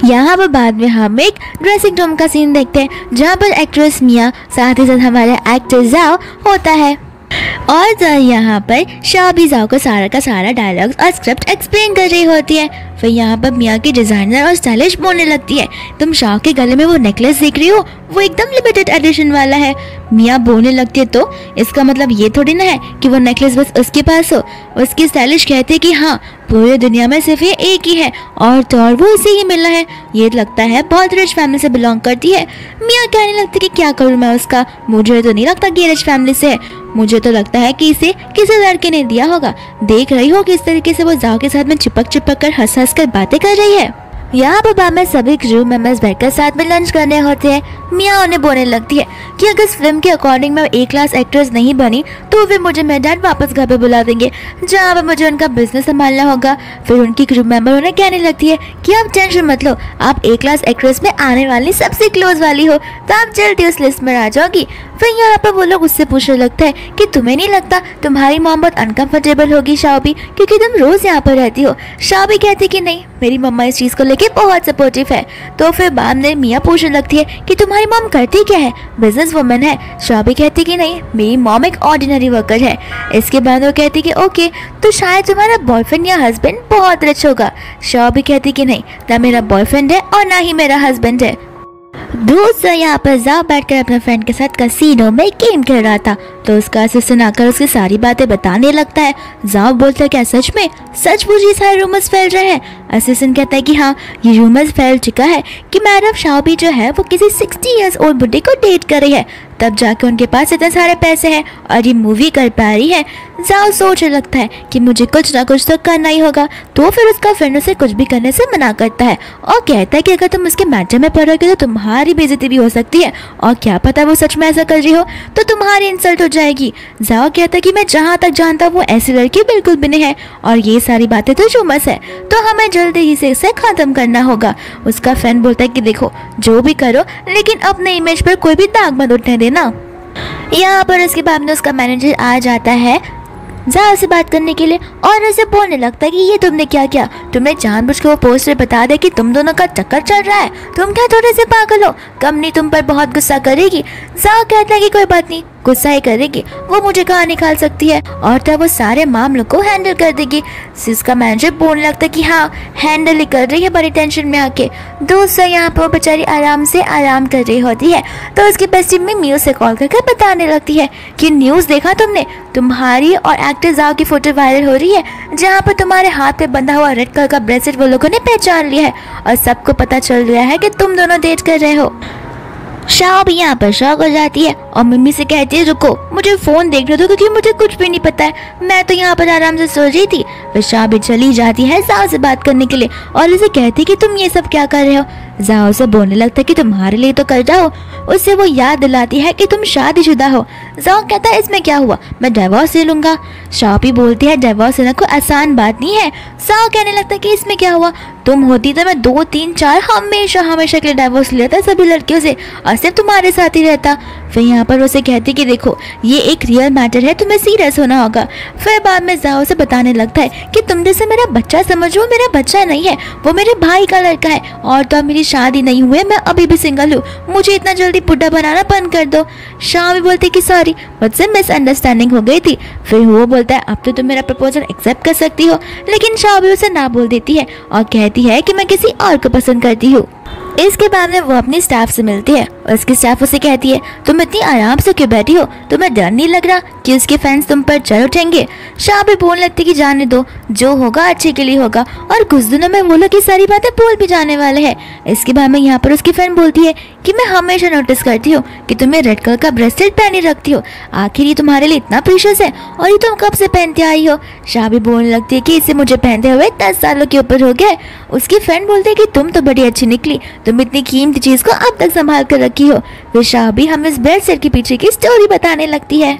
यहाँ पर बाद में हम एक ड्रेसिंग रूम का सीन देखते हैं, जहाँ पर एक्ट्रेस मिया साथ ही साथ हमारे एक्टर जाओ होता है और यहाँ पर शाबी जाओ को सारा का सारा डायलॉग्स और स्क्रिप्ट एक्सप्लेन कर रही होती है। फिर यहाँ पर मिया की डिजाइनर और स्टाइलिश बोलने लगती है, तुम शाह के गले में वो नेकलेस देख रही हो, वो एकदम लिमिटेड एडिशन वाला है। मिया बोलने लगती है, तो इसका मतलब ये थोड़ी ना है कि वो नेकलेस बस उसके पास हो। उसकी स्टाइलिश कहती है कि हाँ, पूरी दुनिया में सिर्फ ये एक ही है और तो और वो इसे ही मिला है। ये लगता है बहुत रिच फैमिली से बिलोंग करती है। मिया कहने लगती कि क्या करूँ मैं उसका, मुझे तो नहीं लगता कि रिच फैमिली से है, मुझे तो लगता है कि इसे किसी लड़के ने दिया होगा। देख रही हो किस तरीके से वो जाओ के साथ में चिपक कर हंस कर बातें कर रही है। यहाँ पर में सभी क्रू मेंबर्स बैठकर साथ में लंच करने होते हैं। मिया उन्हें बोलने लगती है कि अगर इस फिल्म के अकॉर्डिंग मैं ए क्लास एक्ट्रेस नहीं बनी तो फिर मुझे मेरे डैड वापस घर पे बुला देंगे, जहाँ पर मुझे उनका बिजनेस संभालना होगा। फिर उनकी क्रू मेंबर उन्हें कहने लगती है कि आप टेंशन मत लो, आप ए क्लास एक्ट्रेस में आने वाली सबसे क्लोज वाली हो, तो आप जल्दी उस लिस्ट में आ जाओगी। फिर यहाँ पर वो लोग उससे पूछने लगता है कि तुम्हें नहीं लगता तुम्हारी मॉम बहुत अनकंफर्टेबल होगी शाओबी, क्योंकि तुम रोज यहाँ पर रहती हो। शाओबी कहती कि नहीं, मेरी मम्मा इस चीज को लेके बहुत सपोर्टिव है। तो फिर बाद में मिया पूछने लगती है कि तुम्हारी मॉम करती क्या है, बिजनेस वुमन है। शाओबी कहती कि नहीं, मेरी मॉम एक ऑर्डिनरी वर्कर है। इसके बाद वो कहती कि ओके, तो शायद तुम्हारा बॉयफ्रेंड या हस्बैंड बहुत रिच होगा। शाओबी कहती कि नहीं, ना मेरा बॉयफ्रेंड है और ना ही मेरा हस्बैंड है। दूसरा यहाँ पर जाओ बैठकर अपने फ्रेंड के साथ कैसीनो में गेम खेल रहा था, तो उसका असिस्टेंट आकर उसकी सारी बातें बताने लगता है। जाओ बोलता है क्या सच में, सचमुच ये सारे रूमर्स फैल रहे हैं। असिस्टेंट कहता है कि हाँ, ये रूमर्स फैल चुका है कि मैडम शाओबी जो है वो किसी 60 इयर्स ओल्ड बुड्ढे को डेट कर रही है, तब जाके उनके पास इतने सारे पैसे हैं और ये मूवी कर पा रही है। जाओ सोचने लगता है कि मुझे कुछ ना कुछ तो करना ही होगा। तो फिर उसका फ्रेंड उसे कुछ भी करने से मना करता है और कहता है कि अगर तुम उसके मैटर में पड़ोगे तो तुम्हारी बेइज्जती भी हो सकती है, और क्या पता वो सच में ऐसा कर रही हो तो तुम्हारी इंसल्ट हो जाएगी। जाओ कहता है कि मैं जहाँ तक जानता हूँ वो ऐसी लड़की बिल्कुल भी नहीं है और ये सारी बातें तो झूमस है, तो हमें जल्दी ही से इसे खत्म करना होगा। उसका फ्रेंड बोलता है कि देखो जो भी करो लेकिन अपने इमेज पर कोई भी दाग मत उठने देना। यहाँ पर इसके बाद में उसका मैनेजर आ जाता है जाओ से बात करने के लिए और उसे बोलने लगता है कि ये तुमने क्या किया, तुमने जानबूझ के वो पोस्टर बता दे कि तुम दोनों का चक्कर चल रहा है, तुम क्या थोड़े से पागल हो, कंपनी तुम पर बहुत गुस्सा करेगी। जाओ कहता है कि कोई बात नहीं, गुस्सा ही करेगी, वो मुझे कहाँ निकाल सकती है और तब वो सारे मामलों को हैंडल कर देगी। जिसका मैनेजर बोलने लगता है कि हाँ हैंडल ही कर रही है बड़ी टेंशन में आके। दोस्तों यहाँ पर वो बेचारी आराम से आराम कर रही होती है, तो उसकी बेस्टी मिमी उसे कॉल करके बताने लगती है कि न्यूज़ देखा तुमने, तुम्हारी और एक्टर जाओ की फोटो वायरल हो रही है जहाँ पर तुम्हारे हाथ पे बंधा हुआ रेड कलर का ब्रेसलेट वो लोगों ने पहचान लिया है और सबको पता चल गया है कि तुम दोनों डेट कर रहे हो। शाह भी यहाँ पर शॉक हो जाती है और मम्मी से कहती है रुको मुझे फोन देखने दो क्योंकि मुझे कुछ भी नहीं पता है, मैं तो यहाँ पर आराम से सो रही थी। फिर शाह भी चली जाती है जाओ से बात करने के लिए और उसे कहती है कि तुम ये सब क्या कर रहे हो। जाओ से बोलने लगता है कि तुम्हारे लिए तो कर रहा हो। उससे वो याद दिलाती है कि तुम शादीशुदा हो। जाओ कहता है इसमें क्या हुआ, मैं डिवोर्स ले लूंगा। शाह भी बोलती है डिवोर्स लेना कोई आसान बात नहीं है। जाओ कहने लगता है कि इसमें क्या हुआ, तुम होती तो मैं 2 3 4 हमेशा के लिए डिवोर्स लेता सभी लड़कियों से और सिर्फ तुम्हारे साथ ही रहता। फिर यहाँ पर उसे कहती कि देखो ये एक रियल मैटर है, तुम्हें सीरियस होना होगा। फिर बाद में जाओ से बताने लगता है कि तुम जैसे मेरा बच्चा समझो, मेरा बच्चा नहीं है, वो मेरे भाई का लड़का है और तो अब मेरी शादी नहीं हुई है, मैं अभी भी सिंगल हूँ, मुझे इतना जल्दी बुढ़ा बनाना बंद कर दो। शाह भी बोलती कि सॉरी मुझसे मिसअंडरस्टैंडिंग हो गई थी। फिर वो बोलता है अब तो तुम मेरा प्रपोजल एक्सेप्ट कर सकती हो, लेकिन शाह भी उसे ना बोल देती है और कहती है कि मैं किसी और को पसंद करती हूँ। इसके बाद में वो अपनी स्टाफ से मिलती है और उसकी स्टाफ उसे कहती है तुम इतनी आराम से क्यों बैठी हो, तुम्हें डर नहीं लग रहा कि उसके फैंस तुम पर चढ़ उठेंगे। शाह भी बोलने लगती कि जाने दो, जो होगा अच्छे के लिए होगा और कुछ दिनों में वो लोग ये सारी बातें भूल भी जाने वाले हैं। इसके बाद में यहाँ पर उसकी फ्रेंड बोलती है कि मैं हमेशा नोटिस करती हूँ कि तुम्हें रेड कलर का ब्रेसलेट पहने रखती हो, आखिर ये तुम्हारे लिए इतना प्रीशियस है और ये तुम कब से पहनते आई हो। शाह भी बोलने लगती है कि इसे मुझे पहनते हुए 10 सालों के ऊपर हो गए। उसकी फ्रेंड बोलती है कि तुम तो बड़ी अच्छी निकली, तुम इतनी कीमती चीज को अब तक संभाल कर रखी हो। फिर शाह भी हमें इस ब्रेसलेट के पीछे की स्टोरी बताने लगती है।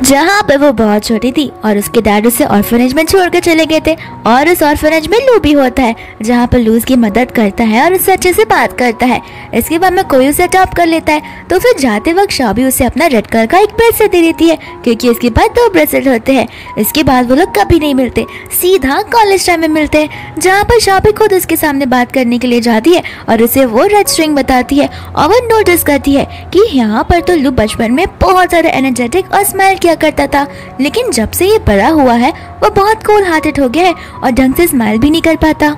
जहाँ पर वो बहुत छोटी थी और उसके डैड उसे ऑर्फनेज में छोड़कर चले गए थे और उस ऑर्फनेज में लू भी होता है जहाँ पर लू उसकी मदद करता है और उससे अच्छे से बात करता है। इसके बाद में कोई उसे अडॉप्ट कर लेता है, तो फिर जाते वक्त शाह भी उसे अपना रेड कलर का एक ब्रेसलेट दे देती है क्योंकि इसके पास 2 ब्रेसलेट होते हैं। इसके बाद वो लोग कभी नहीं मिलते, सीधा कॉलेज टाइम में मिलते हैं जहाँ पर शाह भी खुद उसके सामने बात करने के लिए जाती है और उसे वो रेड स्ट्रिंग बताती है और वो नोटिस करती है कि यहाँ पर तो लू बचपन में बहुत ज़्यादा एनर्जेटिक और स्माइल किया करता था, लेकिन जब से ये बड़ा हुआ है वो बहुत कोल्ड हार्टेड हो गया है और ढंग से स्माइल भी नहीं कर पाता।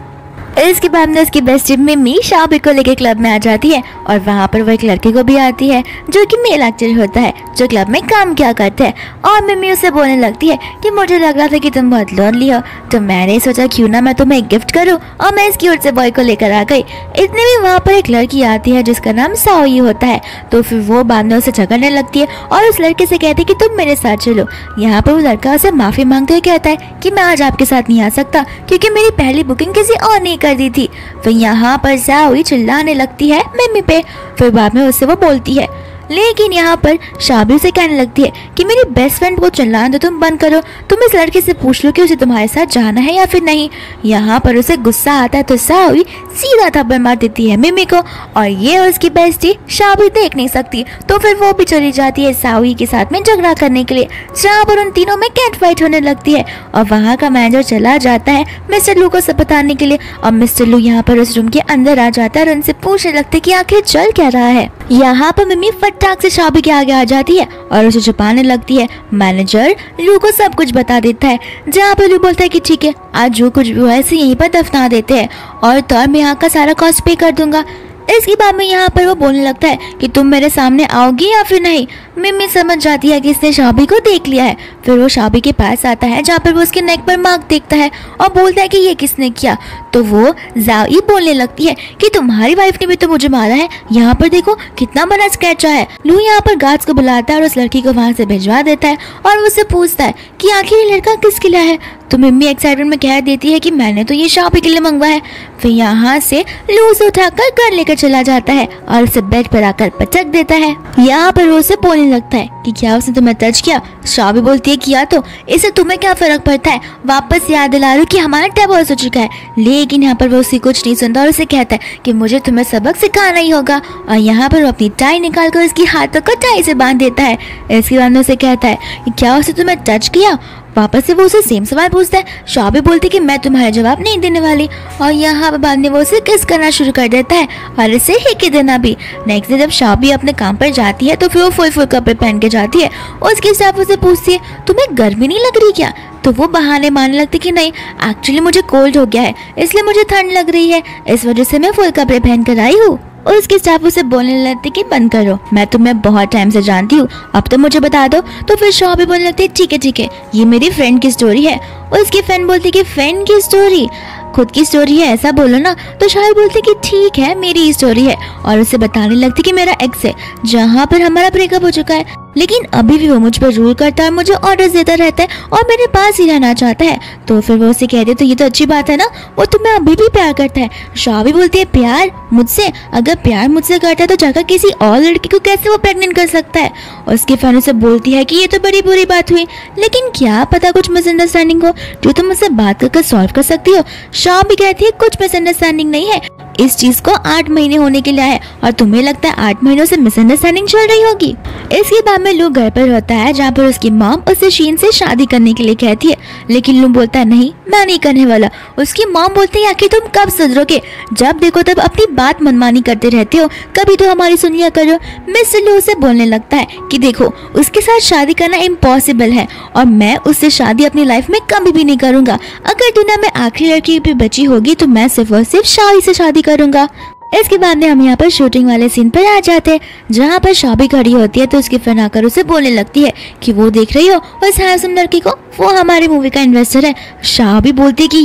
इसके बाद में उसकी बेस्ट मिमी शाबी को लेकर क्लब में आ जाती है और वहाँ पर वो एक लड़के को भी आती है जो कि मेल एक्टर होता है जो क्लब में काम क्या करते हैं। और मिमी उसे बोलने लगती है कि मुझे लग रहा था कि तुम बहुत लोनली हो, तो मैंने सोचा क्यों ना मैं तुम्हें एक गिफ्ट करूँ, और मैं इस क्यूट से बॉय को लेकर आ गई। इतने में वहाँ पर एक लड़की आती है जिसका नाम साओई होता है। तो फिर वो बाद में उसे झगड़ने लगती है और उस लड़के से कहती है कि तुम मेरे साथ चलो। यहाँ पर वो लड़का उसे माफी मांगते हुए कहता है कि मैं आज आपके साथ नहीं आ सकता क्योंकि मेरी पहली बुकिंग किसी और ने कर दी थी। फिर यहाँ पर साओई चिल्लाने लगती है मिमी पे। फिर बाद में उससे वो बोलती है, लेकिन यहाँ पर शाबी से कहने लगती है कि मेरी बेस्ट फ्रेंड को चिल्लाना तो तुम बंद करो, तुम इस लड़के से पूछ लो कि उसे तुम्हारे साथ जाना है या फिर नहीं। यहाँ पर उसे गुस्सा आता है तो साओई सीधा थप्पड़ मार देती है मिमी को और ये उसकी बेस्टी शाबी देख नहीं सकती। तो फिर वो भी चली जाती है साओई के साथ में झगड़ा करने के लिए, जहाँ पर उन तीनों में कैट फाइट होने लगती है। और वहाँ का मैनेजर चला जाता है मिस्टर लू को सब बताने के लिए और मिस्टर लू यहाँ पर उस रूम के अंदर आ जाता है और उनसे पूछने लगते कि आखिर चल क्या रहा है। यहाँ पर मिमी फटाक से शाबी के आगे आ जाती है और उसे छुपाने लगती है। मैनेजर लू को सब कुछ बता देता है, जहाँ पर लू बोलता है कि ठीक है आज जो कुछ भी हुआ है इसे यहीं पर दफना देते हैं और तो मैं यहाँ का सारा कॉस्ट पे कर दूंगा। इसके बाद में यहाँ पर वो बोलने लगता है कि तुम मेरे सामने आओगी या फिर नहीं। मिमी समझ जाती है कि इसने शाबी को देख लिया है। फिर वो शाबी के पास आता है जहाँ पर वो उसके नेक पर मार्क देखता है और बोलता है कि ये किसने किया। तो वो जाई बोलने लगती है कि तुम्हारी वाइफ ने भी तो मुझे मारा है, यहाँ पर देखो कितना बड़ा स्क्रैच आया है। लू यहाँ पर गार्ड्स को बुलाता है और उस लड़की को वहाँ से भिजवा देता है और उससे पूछता है कि आखिर ये लड़का किसके लिए है। तो मिमी एक्साइटमेंट में कह देती है कि मैंने तो ये शाबी के लिए मंगवाया है। फिर यहाँ से लू उसे उठाकर घर लेकर चला जाता है और उसे बेड पर आकर पटक देता है। यहाँ पर वो उसे बोलने लगता है कि क्या उसने तुम्हें टच किया। शाबी बोलती है किया तो इससे तुम्हें क्या फर्क पड़ता है, वापस याद दिला रही हूँ कि हमारा डिवोर्स हो चुका है। लेकिन यहाँ पर वो उसे कुछ नहीं सुनता और उसे कहता है कि मुझे तुम्हें सबक सिखाना ही होगा। और यहाँ पर वो अपनी टाई निकाल कर उसकी हाथों को टाई से बांध देता है। इसके बाद में उसे कहता है कि क्या उसने तुम्हें टच किया। वापस से वो उसे सेम सवाल पूछता है। शाबी बोलती कि मैं तुम्हारा जवाब नहीं देने वाली। और यहाँ पर बाद में वो उसे किस करना शुरू कर देता है और इसे हिके देना भी। नेक्स्ट डे जब शाबी अपने काम पर जाती है तो फिर वो फुल कपड़े पहन के जाती है। उसके स्टाफ उसे पूछती है तुम्हें गर्मी नहीं लग रही क्या। तो वो बहाने मारने लगती कि नहीं एक्चुअली मुझे कोल्ड हो गया है इसलिए मुझे ठंड लग रही है, इस वजह से मैं फुल कपड़े पहन कर आई हूँ। और उसके स्टाफ उसे बोलने लगती कि बंद करो, मैं तुम्हें बहुत टाइम से जानती हूँ, अब तो मुझे बता दो। तो फिर शाबी बोलने लगती ठीक है ये मेरी फ्रेंड की स्टोरी है। और उसकी फ्रेंड बोलती कि फ्रेंड की स्टोरी, खुद की स्टोरी है ऐसा बोलो ना। तो शायद बोलती कि ठीक है मेरी स्टोरी है और उसे बताने लगती कि मेरा एक्स है जहाँ पर हमारा ब्रेकअप हो चुका है, लेकिन अभी भी वो मुझ पर रूल करता है, मुझे ऑर्डर्स देता रहता है और मेरे पास ही रहना चाहता है। तो फिर वो उसे कहती है तो ये तो अच्छी बात है ना, वो तुम्हें अभी भी प्यार करता है। शाबी बोलती है प्यार मुझसे, अगर प्यार मुझसे करता है तो जाकर किसी और लड़की को कैसे वो प्रेग्नेंट कर सकता है। और उसकी फ्रेंड उसे बोलती है कि ये तो बड़ी बुरी बात हुई, लेकिन क्या पता कुछ मिसअंडरस्टैंडिंग हो जो तुम मुझसे बात कर सॉल्व कर सकती हो। शाबी कहती है कुछ मिसअंडरस्टैंडिंग नहीं है, इस चीज को 8 महीने होने के लिए है और तुम्हें लगता है 8 महीनों से मिसअंडरस्टैंडिंग चल रही होगी। इसके बाद में लू घर पर होता है जहाँ पर उसकी मॉम उसे शीन से शादी करने के लिए कहती है, लेकिन लू बोलता है नहीं मैं नहीं करने वाला। उसकी मॉम बोलती है आखिर तुम कब सुधरोगे, जब देखो तब अपनी बात मनमानी करते रहते हो, कभी तो हमारी सुन लिया करो। मिस्टर लू उसे बोलने लगता है कि देखो उसके साथ शादी करना इम्पॉसिबल है और मैं उससे शादी अपनी लाइफ में कभी भी नहीं करूंगा। अगर दुनिया में आखिरी लड़की भी बची होगी तो मैं सिर्फ और सिर्फ शादी से शादी करूंगा। इसके बाद में हम यहाँ पर शूटिंग वाले सीन पर आ जाते हैं जहाँ पर शाबी खड़ी होती है तो उसकी फ्रेंड आकर उसे बोलने लगती है कि वो देख रही हो उस हैंडसम लड़की को, वो हमारी मूवी का इन्वेस्टर है। शाबी बोलती है कि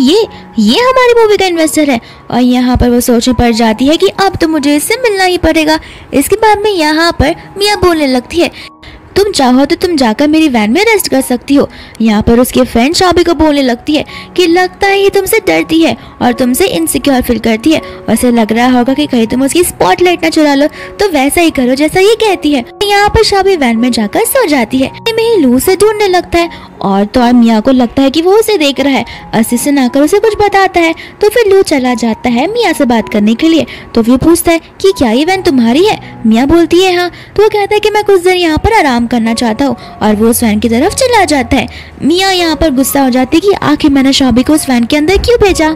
ये हमारी मूवी का इन्वेस्टर है और यहाँ पर वो सोचने पड़ जाती है कि अब तो मुझे इससे मिलना ही पड़ेगा। इसके बाद में यहाँ पर मिया बोलने लगती है तुम चाहो तो तुम जाकर मेरी वैन में रेस्ट कर सकती हो। यहाँ पर उसकी फ्रेंड शाबी को बोलने लगती है कि लगता है ये तुमसे डरती है और तुमसे इनसिक्योर फील करती है, उसे लग रहा होगा कि कहीं तुम उसकी स्पॉटलाइट ना चुरा लो, तो वैसा ही करो जैसा ये कहती है। यहाँ पर शाबी वैन में जाकर सो जाती है। लू से ढूंढने लगता है और तो मिया को लगता है कि वो उसे देख रहा है, असिस्टेंट आकर उसे कुछ बताता है। तो फिर लू चला जाता है मिया से बात करने के लिए। तो वो पूछता है कि क्या ये वैन तुम्हारी है। मिया बोलती है हाँ। तो वो कहता है कि मैं कुछ देर यहाँ पर आराम करना चाहता हूँ और वो उस वैन की तरफ चला जाता है। मिया यहाँ पर गुस्सा हो जाती है कि आखिर मैंने शाबी को उस वैन के अंदर क्यों भेजा।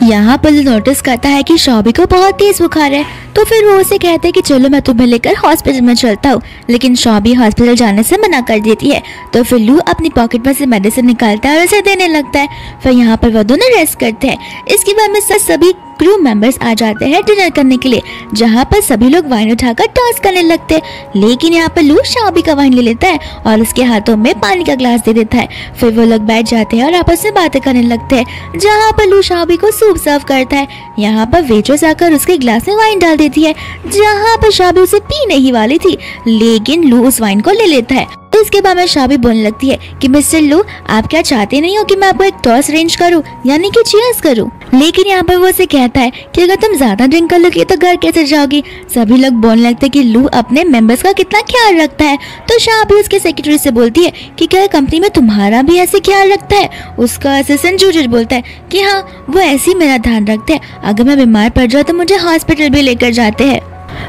यहाँ पर नोटिस करता है कि शॉबी को बहुत तेज बुखार है, तो फिर वो उसे कहते हैं कि चलो मैं तुम्हें लेकर हॉस्पिटल में चलता हूँ, लेकिन शॉबी हॉस्पिटल जाने से मना कर देती है। तो फिर लू अपनी पॉकेट में से मेडिसिन निकालता है और उसे देने लगता है। फिर यहाँ पर वो दोनों रेस्ट करते हैं। इसके बाद में सभी क्रू मेंबर्स आ जाते हैं डिनर करने के लिए, जहाँ पर सभी लोग वाइन उठाकर टॉस करने लगते हैं। लेकिन यहाँ पर लू शॉबी का वाइन ले लेता है और उसके हाथों में पानी का ग्लास दे देता है। फिर वो लोग बैठ जाते हैं और आपस में बातें करने लगते हैं, जहाँ पर लू शॉबी को सूप सर्व करता है। यहाँ पर वेट्रेस आकर उसके ग्लास में वाइन डाल देती है, जहाँ पर शॉबी उसे पीने ही वाली थी, लेकिन लू उस वाइन को ले लेता है। इसके बाद में शॉबी बोलने लगती है कि मिस्टर लू, आप क्या चाहते नहीं हो कि मैं आपको एक टॉस अरेंज करूं, यानी कि चीयर्स करूं। लेकिन यहाँ पर वो उसे कहता है कि अगर तुम ज्यादा ड्रिंक कर लोगी तो घर कैसे जाओगी। सभी लोग बोलने लगते हैं कि लू अपने मेंबर्स का कितना ख्याल रखता है। तो शॉबी उसके सेक्रेटरी से बोलती है कि क्या कंपनी में तुम्हारा भी ऐसे ख्याल रखता है। उसका असिस्टेंट जूजर बोलता है कि हाँ, वो ऐसे ही मेरा ध्यान रखते हैं, अगर मैं बीमार पड़ जाऊँ तो मुझे हॉस्पिटल भी लेकर जाते हैं।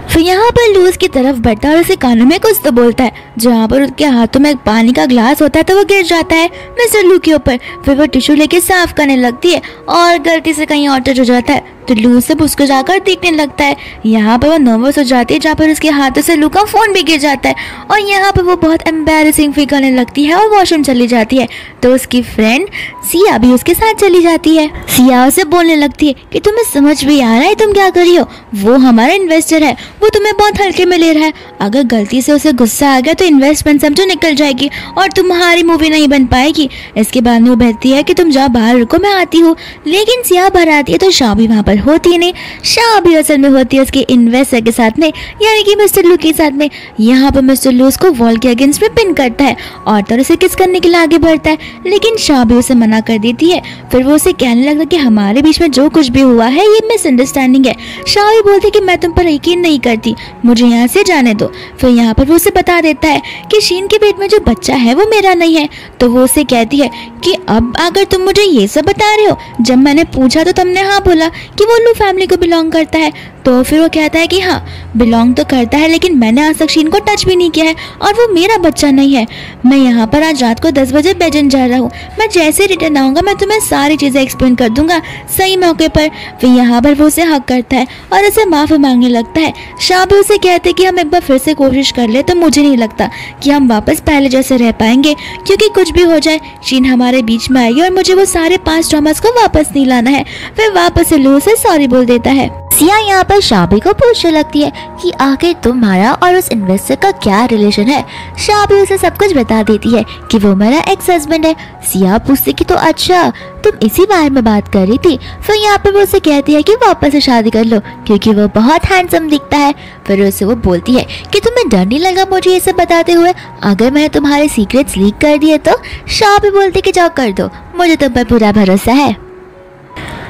फिर यहाँ पर लू उसकी तरफ बढ़ता है और उसे कानों में कुछ तो बोलता है, जहाँ पर उसके हाथों में एक पानी का ग्लास होता है तो वो गिर जाता है मिस्टर लू के ऊपर। फिर वो टिश्यू लेके साफ करने लगती है और गलती से कहीं और टच हो जाता है, तो लू से उसको जाकर देखने लगता है। यहाँ पर वो नर्वस हो जाती है, जहाँ पर उसके हाथों से लू का फोन भी गिर जाता है और यहाँ पर वो बहुत एम्बैरेसिंग फील करने लगती है और वॉशरूम चली जाती है। तो उसकी फ्रेंड सिया भी उसके साथ चली जाती है। सिया उसे बोलने लगती है कि तुम्हें समझ भी आ रहा है तुम क्या कर रही हो, वो हमारा इन्वेस्टर है, वो तुम्हें बहुत हल्के में ले रहा है। अगर गलती से उसे गुस्सा आ गया तो इन्वेस्टमेंट समझो निकल जाएगी और तुम्हारी मूवी नहीं बन पाएगी। इसके बाद में वो कहती है कि तुम जाओ बाहर रुको, मैं आती हूँ। लेकिन सिया बाहर आती है तो शॉबी वहाँ पर होती नहीं। शॉबी असल में होती है उसके इन्वेस्टर के साथ में, यानी कि मिस्टर लू के साथ में। यहाँ पर मिस्टर लू उसको वॉल के अगेंस्ट में पिन करता है और तो उसे किस करने के लिए आगे बढ़ता है, लेकिन शॉबी उसे मना कर देती है। फिर वो उसे कहने लगता है कि हमारे बीच में जो कुछ भी हुआ है ये मिसअंडरस्टैंडिंग है। शॉबी बोलती है कि मैं तुम पर यकीन नहीं करती, मुझे यहाँ से जाने दो। फिर यहाँ पर वो उसे बता देता है कि शीन के पेट में जो बच्चा है वो मेरा नहीं है। तो वो उसे कहती है कि अब अगर तुम मुझे ये सब बता रहे हो, जब मैंने पूछा तो तुमने हाँ बोला कि वो लू फैमिली को बिलोंग करता है। तो फिर वो कहता है कि हाँ बिलोंग तो करता है, लेकिन मैंने आज तक शीन को टच भी नहीं किया है और वो मेरा बच्चा नहीं है। मैं यहाँ पर आज रात को 10 बजे बेजन जा रहा हूँ, मैं जैसे रिटर्न आऊँगा मैं तुम्हें सारी चीज़ें एक्सप्लेन कर दूंगा सही मौके पर। फिर यहाँ पर वो उसे हक करता है और उसे माफ़ी मांगने लगता है। शॉबी उसे कहते हैं कि हम एक बार फिर से कोशिश कर ले तो मुझे नहीं लगता कि हम वापस पहले जैसे रह पाएंगे, क्योंकि कुछ भी हो जाए शीन हमारे बीच में आएगी और मुझे वो सारे 5 ट्रॉमास को वापस नहीं लाना है। फिर वापस से लू से सॉरी बोल देता है। सिया यहाँ पर शॉबी को पूछने लगती है कि आखिर तुम्हारा और उस इन्वेस्टर का क्या रिलेशन है। शॉबी उसे सब कुछ बता देती है कि वो मेरा एक्स हस्बैंड है। सिया पूछती कि तो अच्छा तुम इसी बारे में बात कर रही थी। फिर यहाँ पर वो उसे कहती है कि वापस से शादी कर लो, क्योंकि वो बहुत हैंडसम दिखता है। फिर उसे वो बोलती है कि तुम्हें डर नहीं लगा मुझे ये सब बताते हुए, अगर मैंने तुम्हारे सीक्रेट्स लीक कर दिए तो। शॉबी बोलती कि जाओ कर दो, मुझे तुम पर पूरा भरोसा है।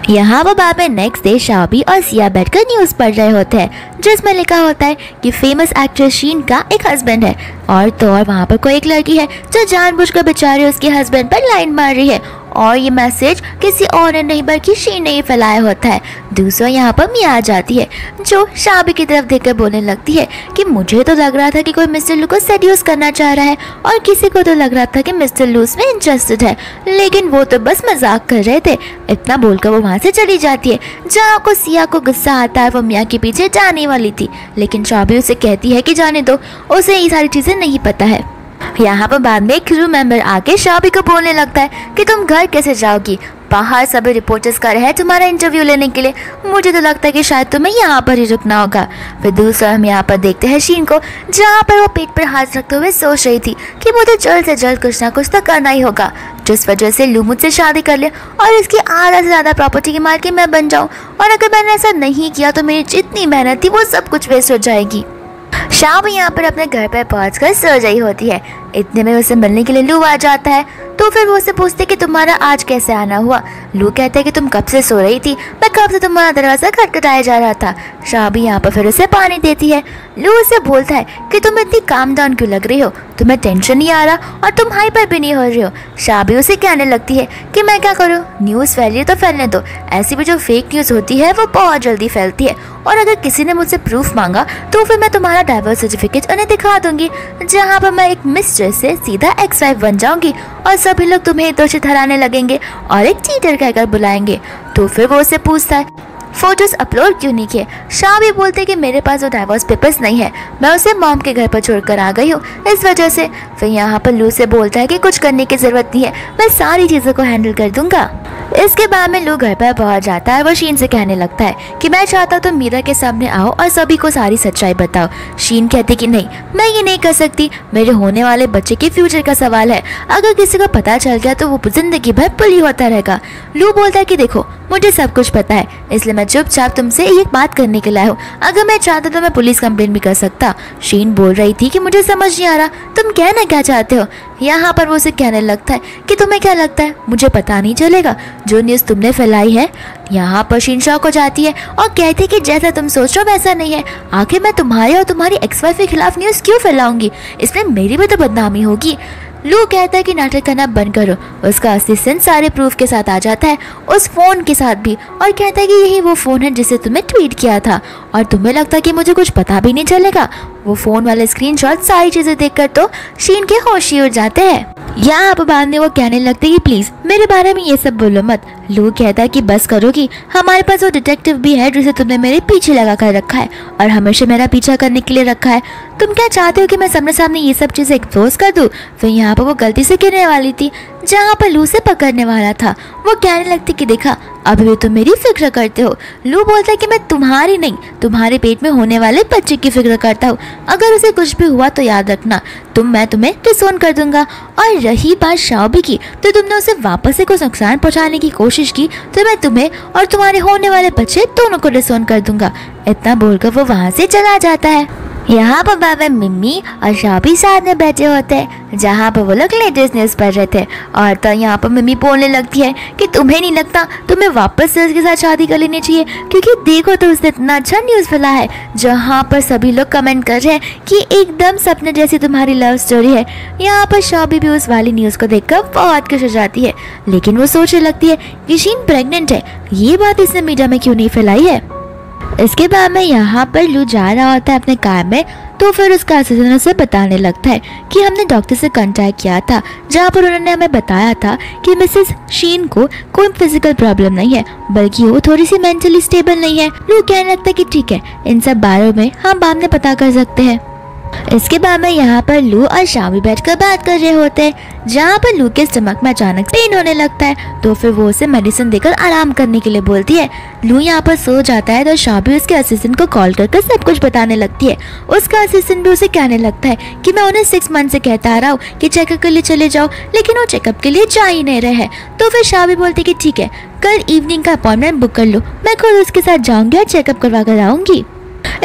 यहाँ वो बाद में नेक्स्ट डे शॉबी और सिया बैठकर न्यूज़ पढ़ रहे होते हैं, जिसमें लिखा होता है कि फेमस एक्ट्रेस शीन का एक हस्बैंड है और तो और वहाँ पर कोई एक लड़की है जो जानबूझकर बेचारे उसके हस्बैंड पर लाइन मार रही है, और ये मैसेज किसी और ने नहीं बल्कि शीन ने ही फैलाया होता है। दूसरा यहाँ पर मिया आ जाती है, जो शॉबी की तरफ देखकर बोलने लगती है कि मुझे तो लग रहा था कि कोई मिस्टर लू को सेड्यूस करना चाह रहा है और किसी को तो लग रहा था कि मिस्टर लू उसमें इंटरेस्टेड है, लेकिन वो तो बस मजाक कर रहे थे। इतना बोलकर वो वहाँ से चली जाती है। जहाँ को सिया को गुस्सा आता है, वो मिया के पीछे जाने वाली थी, लेकिन शॉबी उसे कहती है कि जाने दो, उसे ये सारी चीज़ें नहीं पता है। यहाँ पर बाद में एक क्रू मेंबर आके शॉबी को बोलने लगता है कि तुम घर कैसे जाओगी, बाहर सभी रिपोर्टर्स कर रहे हैं तुम्हारा इंटरव्यू लेने के लिए, मुझे तो लगता है कि शायद तुम्हें यहाँ पर ही रुकना होगा। फिर दूसरा हम यहाँ पर देखते हैं शीन को, जहाँ पर वो पेट पर हाथ रखते हुए सोच रही थी कि मुझे जल्द से जल्द कुछ ना कुछ तो करना ही होगा, जिस वजह से लू मुझसे शादी कर ले और इसकी आधा से ज़्यादा प्रॉपर्टी की मालकिन मैं बन जाऊँ, और अगर मैंने ऐसा नहीं किया तो मेरी जितनी मेहनत थी वो सब कुछ वेस्ट हो जाएगी। शॉबी यहाँ पर अपने घर पर पहुंचकर सो रही होती है। इतने में उसे मिलने के लिए लू आ जाता है। तो फिर वो उससे पूछते कि तुम्हारा आज कैसे आना हुआ। लू कहते हैं कि तुम कब से सो रही थी, मैं कब से तुम्हारा दरवाज़ा खटखटाया जा रहा था। शॉबी यहाँ पर फिर उसे पानी देती है। लू उसे बोलता है कि तुम इतनी काम डाउन क्यों लग रही हो, तुम्हें टेंशन नहीं आ रहा और तुम हाइपर भी नहीं हो रही हो। शॉबी उसे कहने लगती है कि मैं क्या करूँ, न्यूज़ फैली तो फैलने दो, ऐसी भी जो फेक न्यूज़ होती है वो बहुत जल्दी फैलती है, और अगर किसी ने मुझसे प्रूफ मांगा तो फिर मैं तुम्हारा डाइवोर्स सर्टिफिकेट उन्हें दिखा दूंगी, जहाँ पर मैं एक मिस फ्यूचर से सीधा एक्स वाइफ बन जाऊंगी और सभी लोग तुम्हें दोषी ठहराने लगेंगे और एक चीटर कहकर बुलाएंगे। तो फिर वो उसे पूछता है फोटोज अपलोड क्यों नहीं किए। शाह भी बोलते कि मेरे पास वो डाइवोर्स पेपर्स नहीं है, मैं उसे मॉम के घर पर छोड़कर आ गई हूँ इस वजह से। फिर यहाँ पर लू से बोलता है कि कुछ करने की जरूरत नहीं है, मैं सारी चीज़ों को हैंडल कर दूंगा। इसके बाद में लू घर पर पहुंच जाता है। वो शीन से कहने लगता है कि मैं चाहता हूँ तुम मीरा के सामने आओ और सभी को सारी सच्चाई बताओ। शीन कहती कि नहीं, मैं ये नहीं कर सकती, मेरे होने वाले बच्चे के फ्यूचर का सवाल है, अगर किसी को पता चल गया तो वो जिंदगी भर पुली होता रहेगा। लू बोलता है कि देखो मुझे सब कुछ पता है, इसलिए मैं चुपचाप तुमसे एक बात करने के लिए हूँ, अगर मैं चाहता तो मैं पुलिस कंप्लेंट भी कर सकता। शीन बोल रही थी कि मुझे समझ नहीं आ रहा तुम कहना क्या चाहते हो। यहाँ पर वो उसे कहने लगता है कि तुम्हें क्या लगता है मुझे पता नहीं चलेगा जो न्यूज़ तुमने फैलाई है। यहाँ पर शीन शॉक हो जाती है और कहती है कि जैसा तुम सोच रहे हो वैसा नहीं है, आखिर मैं तुम्हारे और तुम्हारी एक्स वाइफ के खिलाफ न्यूज़ क्यों फैलाऊंगी, इसमें मेरी भी तो बदनामी होगी। लू कहता है कि नाटक करना बंद करो। उसका असिस्टेंट सारे प्रूफ के साथ आ जाता है, उस फोन के साथ भी, और कहता है कि यही वो फोन है जिसे तुमने ट्वीट किया था और तुम्हें लगता है कि मुझे कुछ पता भी नहीं चलेगा। वो फोन वाले स्क्रीनशॉट सारी चीजें देखकर तो शीन के होश ही उड़ जाते हैं। यहाँ पर बाद में वो कहने लगते कि प्लीज मेरे बारे में ये सब बोलो मत। लू कहता है कि बस करोगी, हमारे पास वो डिटेक्टिव भी है जिसे तुमने मेरे पीछे लगा कर रखा है और हमेशा मेरा पीछा करने के लिए रखा है। तुम क्या चाहते हो कि मैं सामने ये सब चीजें एक्सपोज कर दूं? फिर यहाँ पर वो गलती से गिरने वाली थी जहाँ पर लू से पकड़ने वाला था। वो कहने लगती कि देखा अभी भी तुम मेरी फिक्र करते हो। लू बोलता है कि मैं तुम्हारी नहीं, तुम्हारे पेट में होने वाले बच्चे की फिक्र करता हूँ, अगर उसे कुछ भी हुआ तो याद रखना मैं तुम्हें डिसोन कर दूंगा। और रही बात शाओबी की, तो तुमने उसे वापस से कुछ नुकसान पहुंचाने की कोशिश की तो मैं तुम्हें और तुम्हारे होने वाले बच्चे दोनों को डिसोन कर दूंगा। इतना बोलकर वो वहाँ से चला जाता है। यहाँ पर बाबा मिम्मी और शाओबी साथ में बैठे होते हैं जहाँ पर वो लोग लेटेस्ट न्यूज़ पढ़ रहे थे। और तो यहाँ पर मिम्मी बोलने लगती है कि तुम्हें नहीं लगता तुम्हें वापस से उसके साथ शादी कर लेनी चाहिए, क्योंकि देखो तो उसने इतना अच्छा न्यूज़ फैला है। जहाँ पर सभी लोग कमेंट कर रहे हैं कि एकदम सपने जैसी तुम्हारी लव स्टोरी है। यहाँ पर शाओबी भी उस वाली न्यूज़ को देखकर बहुत खुश हो जाती है, लेकिन वो सोचने लगती है कि शीन प्रेग्नेंट है, ये बात इसने मीडिया में क्यों नहीं फैलाई है। इसके बाद में यहाँ पर लू जा रहा होता है अपने कार में, तो फिर उसका असिस्टेंट उसे बताने लगता है कि हमने डॉक्टर से कांटेक्ट किया था जहाँ पर उन्होंने हमें बताया था कि मिसेस शीन को कोई फिजिकल प्रॉब्लम नहीं है, बल्कि वो थोड़ी सी मेंटली स्टेबल नहीं है। लू कहने लगता है कि ठीक है, इन सब बारे में हम बाद में पता कर सकते हैं। इसके बाद में यहाँ पर लू और शाओबी बैठकर बात कर रहे होते हैं जहाँ पर लू के स्टमक में अचानक पेन होने लगता है, तो फिर वो उसे मेडिसिन देकर आराम करने के लिए बोलती है। लू यहाँ पर सो जाता है तो शाओबी उसके असिस्टेंट को कॉल करके सब कुछ बताने लगती है। उसका असिस्टेंट भी उसे कहने लगता है कि मैं उन्हें 6 मंथ से कहता आ रहा हूँ कि चेकअप के लिए चले जाओ, लेकिन वो चेकअप के लिए जा ही नहीं रहे हैं। तो फिर शाओबी बोलती कि ठीक है, कल इवनिंग का अपॉइंटमेंट बुक कर लो, मैं खुद उसके साथ जाऊंगी और चेकअप करवा कर आऊंगी।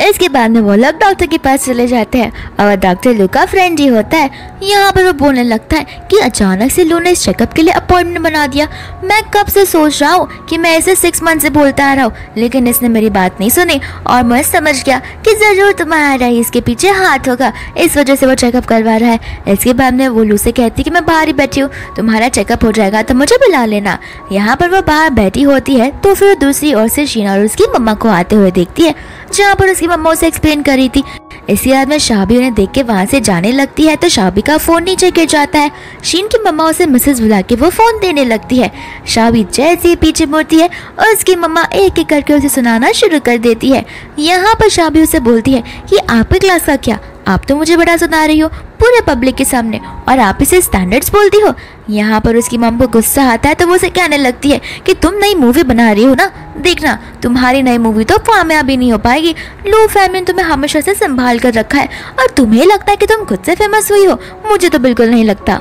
इसके बाद में वो लोग डॉक्टर के पास चले जाते हैं और डॉक्टर लू का फ्रेंड ही होता है। यहाँ पर वो बोलने लगता है कि अचानक से लू ने इस चेकअप के लिए अपॉइंटमेंट बना दिया। मैं कब से सोच रहा हूँ कि मैं इसे 6 मंथ से बोलता आ रहा हूँ, लेकिन इसने मेरी बात नहीं सुनी और मैं समझ गया कि जरूर तुम्हारा इसके पीछे हाथ होगा, इस वजह से वो चेकअप करवा रहा है। इसके बाद में वो लू से कहती कि मैं बाहर ही बैठी हूँ, तुम्हारा चेकअप हो जाएगा तो मुझे बुला लेना। यहाँ पर वो बाहर बैठी होती है तो फिर दूसरी ओर से शीना और उसकी मम्मा को आते हुए देखती है जहाँ पर उसकी मम्मा उसे एक्सप्लेन कर रही थी। इसी बाद में शाओबी उन्हें देख के वहाँ से जाने लगती है तो शाओबी का फोन नीचे गिर जाता है। शीन की मम्मा उसे मिसेस बुला के वो फोन देने लगती है। शाओबी जैसे ही पीछे मुड़ती है और उसकी मम्मा एक एक करके उसे सुनाना शुरू कर देती है। यहाँ पर शाओबी उसे बोलती है कि आपकी क्लास का क्या, आप तो मुझे बड़ा सुना रही हो पूरे पब्लिक के सामने और आप इसे स्टैंडर्ड्स बोलती हो। यहाँ पर उसकी मम्मा को गुस्सा आता है तो वो उसे कहने लगती है कि तुम नई मूवी बना रही हो ना, देखना तुम्हारी नई मूवी तो कामयाबी नहीं हो पाएगी। लू फैमिली ने तुम्हें हमेशा से संभाल कर रखा है और तुम्हें लगता है कि तुम खुद से फेमस हुई हो, मुझे तो बिल्कुल नहीं लगता।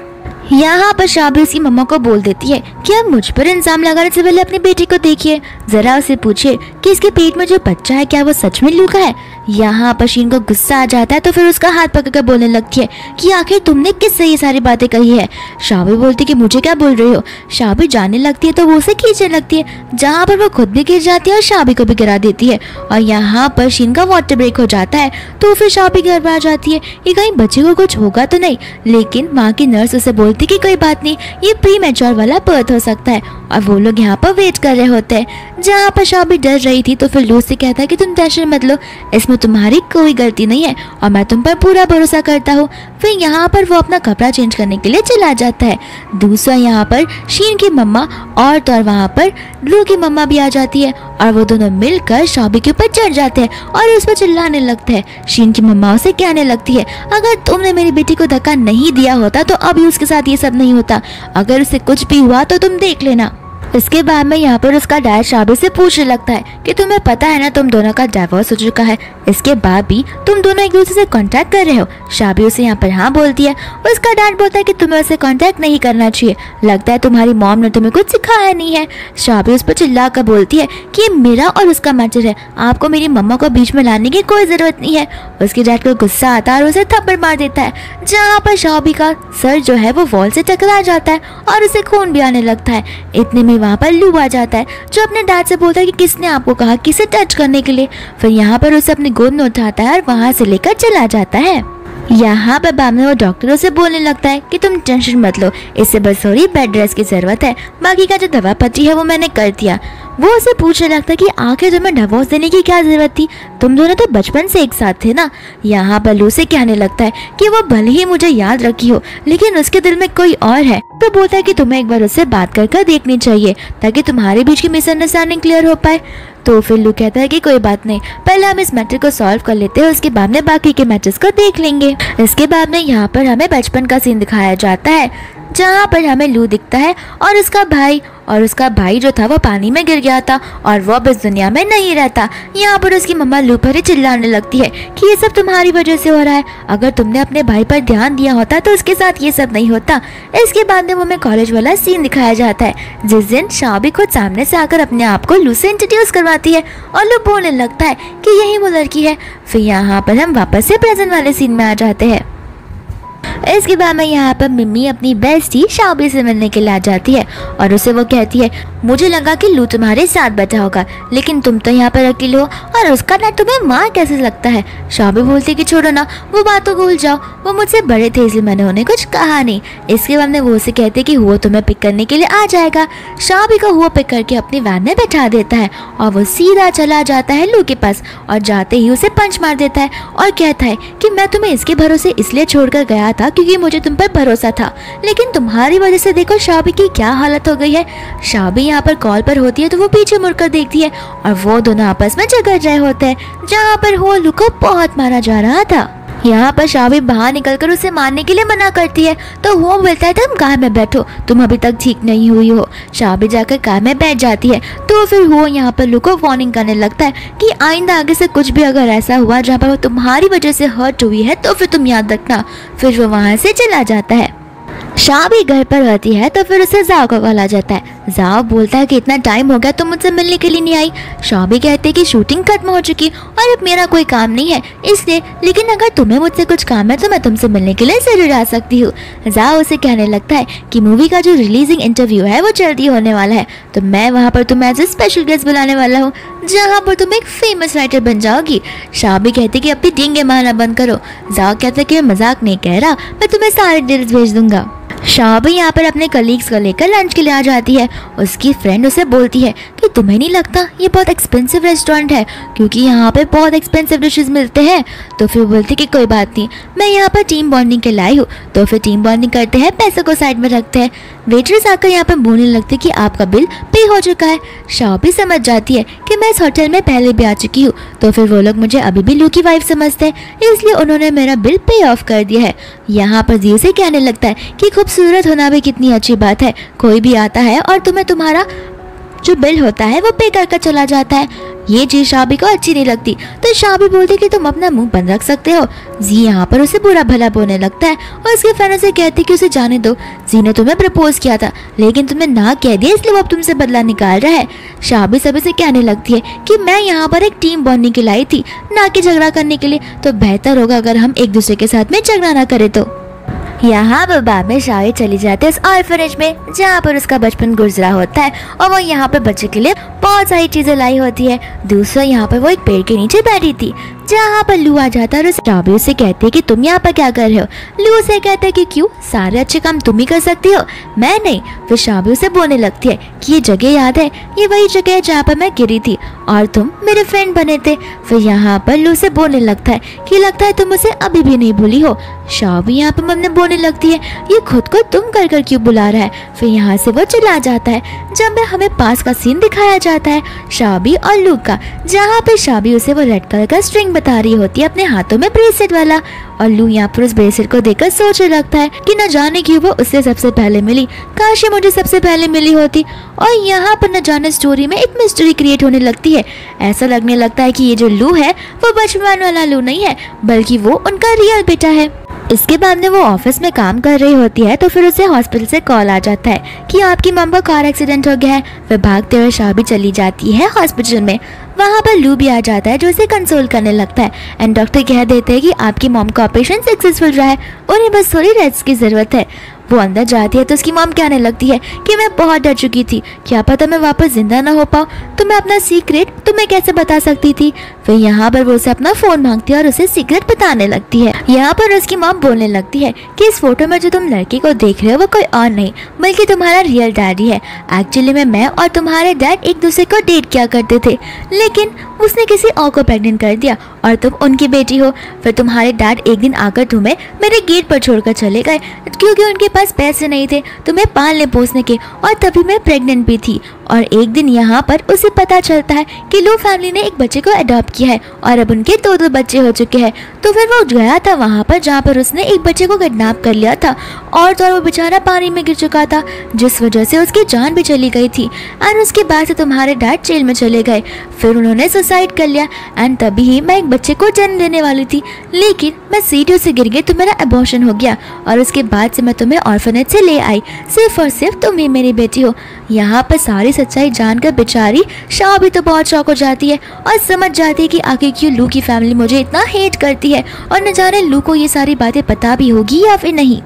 यहाँ पर शाओबी उसकी मम्मा को बोल देती है कि अब मुझ पर इल्जाम लगाने से पहले अपनी बेटी को देखिए, जरा उसे पूछिए कि इसके पेट में जो बच्चा है क्या वो सच में लू का है। यहाँ पर शीन को गुस्सा आ जाता है तो फिर उसका हाथ पकड़कर बोलने लगती है कि आखिर तुमने किससे ये सारी बातें कही है। शाओबी बोलती कि मुझे क्या बोल रही हो। शाओबी जाने लगती है तो वो उसे खींचने लगती है जहाँ पर वो खुद भी गिर जाती है और शाओबी को भी गिरा देती है। और यहाँ पर शीन का वाटर ब्रेक हो जाता है तो फिर शाओबी घर पर आ जाती है कि कहीं बच्चे को कुछ होगा तो नहीं, लेकिन वहाँ की नर्स उसे बोलती बोलती कि कोई बात नहीं, ये प्री मैच्योर वाला बर्थ हो सकता है। और वो लोग यहाँ पर वेट कर रहे होते हैं। जहाँ पर शाबी डर रही थी तो फिर लू से कहता है कि तुम टेंशन मत लो, इसमें तुम्हारी कोई गलती नहीं है और मैं तुम पर पूरा भरोसा करता हूँ। फिर यहाँ पर वो अपना कपड़ा चेंज करने के लिए चला जाता है। दूसरा यहाँ पर शीन की मम्मा और तो वहाँ पर लू की मम्मा भी आ जाती है और वो दोनों मिलकर शाबी के ऊपर चढ़ जाते हैं और उस पर चिल्लाने लगते हैं। शीन की मम्मा उसे कहने लगती है, अगर तुमने मेरी बेटी को धक्का नहीं दिया होता तो अभी उसके साथ ये सब नहीं होता, अगर उसे कुछ भी हुआ तो तुम देख लेना। इसके बाद में यहाँ पर उसका डैड शाबी से पूछने लगता है कि तुम्हें पता है ना तुम दोनों का डिवोर्स हो चुका है, इसके बाद भी तुम दोनों एक दूसरे से कांटेक्ट कर रहे हो। शाबी उसे यहाँ पर हाँ बोलती है। उसका डैड बोलता है कि तुम्हें उसे कांटेक्ट नहीं करना चाहिए, लगता है तुम्हारी मॉम ने तुम्हें कुछ सिखाया नहीं है। शाबी उस पर चिल्ला कर बोलती है कि ये मेरा और उसका मैटर है, आपको मेरी मम्मा को बीच में लाने की कोई जरूरत नहीं है। उसके डैड को गुस्सा आता है और उसे थप्पड़ मार देता है, जहाँ पर शाबी का सर जो है वो वॉल से टकरा जाता है और उसे खून भी आने लगता है। इतने में वहाँ पर लू आ जाता है जो अपने डैड से बोलता है कि किसने आपको कहा किसे टच करने के लिए। फिर यहाँ पर उसे अपनी गोद में उठाता है और वहाँ से लेकर चला जाता है। यहाँ पर बाद में वो डॉक्टरों से बोलने लगता है कि तुम टेंशन मत लो, इससे बस थोड़ी बेड रेस्ट की जरूरत है, बाकी का जो दवा पट्टी है वो मैंने कर दिया। वो उसे पूछने लगता है कि आखिर तुम्हें डिवोर्स देने की क्या जरूरत थी, तुम दोनों तो बचपन से एक साथ थे ना। यहाँ पर लू से कहने लगता है कि वो भले ही मुझे याद रखी हो लेकिन उसके दिल में कोई और है। तो बोलता है कि तुम्हें एक बार उससे बात कर देखनी चाहिए ताकि तुम्हारे बीच की मिसअंडरस्टैंडिंग क्लियर हो पाए। तो फिर लू कहता है कि कोई बात नहीं, पहले हम इस मैटर को सॉल्व कर लेते हैं, उसके बाद में बाकी के मैटर्स को देख लेंगे। इसके बाद में यहाँ पर हमें बचपन का सीन दिखाया जाता है जहाँ पर हमें लू दिखता है और उसका भाई जो था वो पानी में गिर गया था और वो अब इस दुनिया में नहीं रहता। यहाँ पर उसकी मम्मा लू पर ही चिल्लाने लगती है कि ये सब तुम्हारी वजह से हो रहा है, अगर तुमने अपने भाई पर ध्यान दिया होता तो उसके साथ ये सब नहीं होता। इसके बाद में हमें कॉलेज वाला सीन दिखाया जाता है जिस दिन शाबी खुद सामने से आकर अपने आप को लू से इंट्रोड्यूस करवाती है और लू बोलने लगता है कि यही वो लड़की है। फिर यहाँ पर हम वापस से प्रेजेंट वाले सीन में आ जाते हैं। इसके बाद में यहाँ पर मिम्मी अपनी बेस्टी शाबी से मिलने के लिए आ जाती है और उसे वो कहती है, मुझे लगा कि लू तुम्हारे साथ बैठा होगा लेकिन तुम तो यहाँ पर अकेले हो और उसका डैड तुम्हें मार कैसे लगता है। शाबी बोलती कि छोड़ो ना, वो बात तो भूल जाओ, वो मुझसे बड़े थे इसलिए मैंने उन्हें कुछ कहा नहीं। इसके बाद में वो उसे कहते कि वो तुम्हें पिक करने के लिए आ जाएगा। शाबी को वो पिक करके अपनी वैन में बैठा देता है और वो सीधा चला जाता है लू के पास और जाते ही उसे पंच मार देता है और कहता है कि मैं तुम्हें इसके भरोसे इसलिए छोड़कर गया था क्योंकि मुझे तुम पर भरोसा था, लेकिन तुम्हारी वजह से देखो शाबी की क्या हालत हो गई है। शाबी यहाँ पर कॉल पर होती है तो वो पीछे मुड़कर देखती है और वो दोनों आपस में झगड़ रहे होते हैं जहाँ पर हो लू को बहुत मारा जा रहा था। यहाँ पर शाबी बाहर निकलकर उसे मारने के लिए मना करती है तो वो बोलता है तुम कार में बैठो, तुम अभी तक ठीक नहीं हुई हो। शाबी जाकर कार में बैठ जाती है तो फिर वो यहाँ पर लू को वार्निंग करने लगता है कि आइंदा आगे से कुछ भी अगर ऐसा हुआ जहाँ पर वो तुम्हारी वजह से हर्ट हुई है तो फिर तुम याद रखना। फिर वो वहाँ से चला जाता है। शाबी घर पर रहती है तो फिर उसे जाओ का कॉल आ जाता है। जाओ बोलता है कि इतना टाइम हो गया तुम मुझसे मिलने के लिए नहीं आई। शाबी कहते हैं कि शूटिंग खत्म हो चुकी और अब मेरा कोई काम नहीं है इसलिए, लेकिन अगर तुम्हें मुझसे कुछ काम है तो मैं तुमसे मिलने के लिए जरूर आ सकती हूँ। जाओ उसे कहने लगता है कि मूवी का जो रिलीजिंग इंटरव्यू है वो जल्दी होने वाला है तो मैं वहाँ पर तुम्हें एज ए स्पेशल गेस्ट बुलाने वाला हूँ जहाँ पर तुम एक फेमस राइटर बन जाओगी। शाबी कहती कि अपनी डींगे मारना बंद करो। जाओ कहता है कि मैं मजाक नहीं कह रहा, मैं तुम्हें सारे डिटेल्स भेज दूंगा। शाबी यहाँ पर अपने कलीग्स को लेकर लंच के लिए आ जाती है। उसकी फ्रेंड उसे बोलती है कि तुम्हें नहीं लगता ये बहुत एक्सपेंसिव रेस्टोरेंट है क्योंकि यहाँ पे बहुत एक्सपेंसिव डिशेस मिलते हैं। तो फिर बोलती कि कोई बात नहीं, मैं यहाँ पर टीम बॉन्डिंग के लाई हूँ। तो फिर टीम बॉन्डिंग करते हैं, पैसों को साइड में रखते हैं। वेटर्स आकर यहाँ पर बोलने लगते कि आपका बिल पे हो चुका है। शाबी समझ जाती है कि मैं इस होटल में पहले भी आ चुकी हूँ तो फिर वो लोग मुझे अभी भी लू की वाइफ समझते हैं इसलिए उन्होंने मेरा बिल पे ऑफ कर दिया है। यहाँ पर जी से कहने लगता है कि खूबसूरत होना भी कितनी अच्छी बात है, कोई भी आता है और तुम्हें तुम्हारा जो बिल होता है वो पे कर चला जाता है। ये चीज शाबी को अच्छी नहीं लगती तो शाबी बोलती कि तुम अपना मुंह बंद रख सकते हो। जी यहाँ पर उसे बुरा भला बोलने लगता है और उसके फ्रेंड से कहती कि उसे जाने दो, जी ने तुम्हें प्रपोज किया था लेकिन तुमने ना कह दिया इसलिए वो अब तुमसे बदला निकाल रहा है। शाबी सभी से कहने लगती है कि मैं यहाँ पर एक टीम बॉन्डिंग के लाई थी ना कि झगड़ा करने के लिए, तो बेहतर होगा अगर हम एक दूसरे के साथ में झगड़ा ना करें। तो यहाँ पर बाद में शाबी चली जाती है उस ऑर्फनेज में जहाँ पर उसका बचपन गुजरा होता है और वो यहाँ पर बच्चे के लिए बहुत सारी चीजें लाई होती है। दूसरा यहाँ पर वो एक पेड़ के नीचे बैठी थी जहाँ पर लू आ जाता है और शाबी उसे कहती है कि तुम यहाँ पर क्या कर रहे हो। लू उसे कहता है कि क्यों, सारे अच्छे काम तुम ही कर सकती हो, मैं नहीं। फिर शाबी उसे बोलने लगती है कि ये जगह याद है, ये वही जगह है जहाँ पर मैं गिरी थी और तुम मेरे फ्रेंड बने थे। फिर यहाँ पर लू से बोलने लगता है कि लगता है तुम उसे अभी भी नहीं भूली हो। शाबी यहाँ पर मन में बोलने लगती है ये खुद को तुम कर कर क्यों बुला रहा है। फिर यहाँ से वो चला जाता है। जब हमें पास का सीन दिखाया जाता है शाबी और लू का, जहाँ पे शाबी उसे वो रेड कलर का स्ट्रिंग बता रही होती है अपने हाथों में ब्रेसलेट वाला, और लू यहाँ पर उस ब्रेसलेट को देखकर सोचने लगता है कि न जाने क्यों वो उससे सबसे पहले मिली, काश ये मुझे सबसे पहले मिली होती। और यहाँ पर न जाने स्टोरी में एक मिस्ट्री क्रिएट होने लगती है। ऐसा लगने लगता है कि ये जो लू है वो बचपन वाला लू नहीं है, बल्कि वो उनका रियल बेटा है। इसके बाद में वो ऑफिस में काम कर रही होती है तो फिर उसे हॉस्पिटल से कॉल आ जाता है कि आपकी मम का कार एक्सीडेंट हो गया है। वह भागते हुए शाबी चली जाती है हॉस्पिटल में। वहाँ पर लू भी आ जाता है जो उसे कंसोल करने लगता है एंड डॉक्टर कह देते हैं कि आपकी मॉम का ऑपरेशन सक्सेसफुल रहा है, उन्हें बस थोड़ी रेस्ट की ज़रूरत है। वो अंदर जाती है तो उसकी मॉम कहने लगती है कि मैं बहुत डर चुकी थी, क्या पता मैं वापस जिंदा ना हो पाऊँ, तो मैं अपना सीक्रेट तुम्हें कैसे बता सकती थी। फिर यहाँ पर वो उसे अपना फ़ोन मांगती है और उसे सीक्रेट बताने लगती है। यहाँ पर उसकी मॉम बोलने लगती है कि इस फोटो में जो तुम लड़की को देख रहे हो वो कोई और नहीं बल्कि तुम्हारा रियल डैडी है। एक्चुअली में मैं और तुम्हारे डैड एक दूसरे को डेट किया करते थे, लेकिन उसने किसी और को प्रेग्नेंट कर दिया और तुम उनकी बेटी हो। फिर तुम्हारे डैड एक दिन आकर तुम्हें मेरे गेट पर छोड़कर चले गए क्योंकि उनके पास पैसे नहीं थे तुम्हें पालने पोसने के, और तभी मैं प्रेग्नेंट भी थी। और एक दिन यहाँ पर उसे पता चलता है कि लू फैमिली ने एक बच्चे को अडॉप्ट किया है और अब उनके दो बच्चे हो चुके हैं। तो फिर वो गया था वहाँ पर जहाँ पर उसने एक बच्चे को किडनैप कर लिया था और तो वो बेचारा पानी में गिर चुका था, जिस वजह से उसकी जान भी चली गई थी। एंड उसके बाद से तुम्हारे डैड जेल में चले गए, फिर उन्होंने सुसाइड कर लिया एंड तभी ही मैं एक बच्चे को जन्म देने वाली थी, लेकिन मैं सीढ़ियों से गिर गई तो मेरा अबॉर्शन हो गया और उसके बाद से मैं तुम्हें ऑर्फनेज से ले आई, सिर्फ और सिर्फ तुम ही मेरी बेटी हो। यहाँ पर सारी सच्चाई जानकर बेचारी शाबी तो बहुत शॉक हो जाती है और समझ जाती है कि आखिर क्यों लू की फैमिली मुझे इतना हेट करती है और न जाने लू को ये सारी बातें पता भी होगी या फिर नहीं।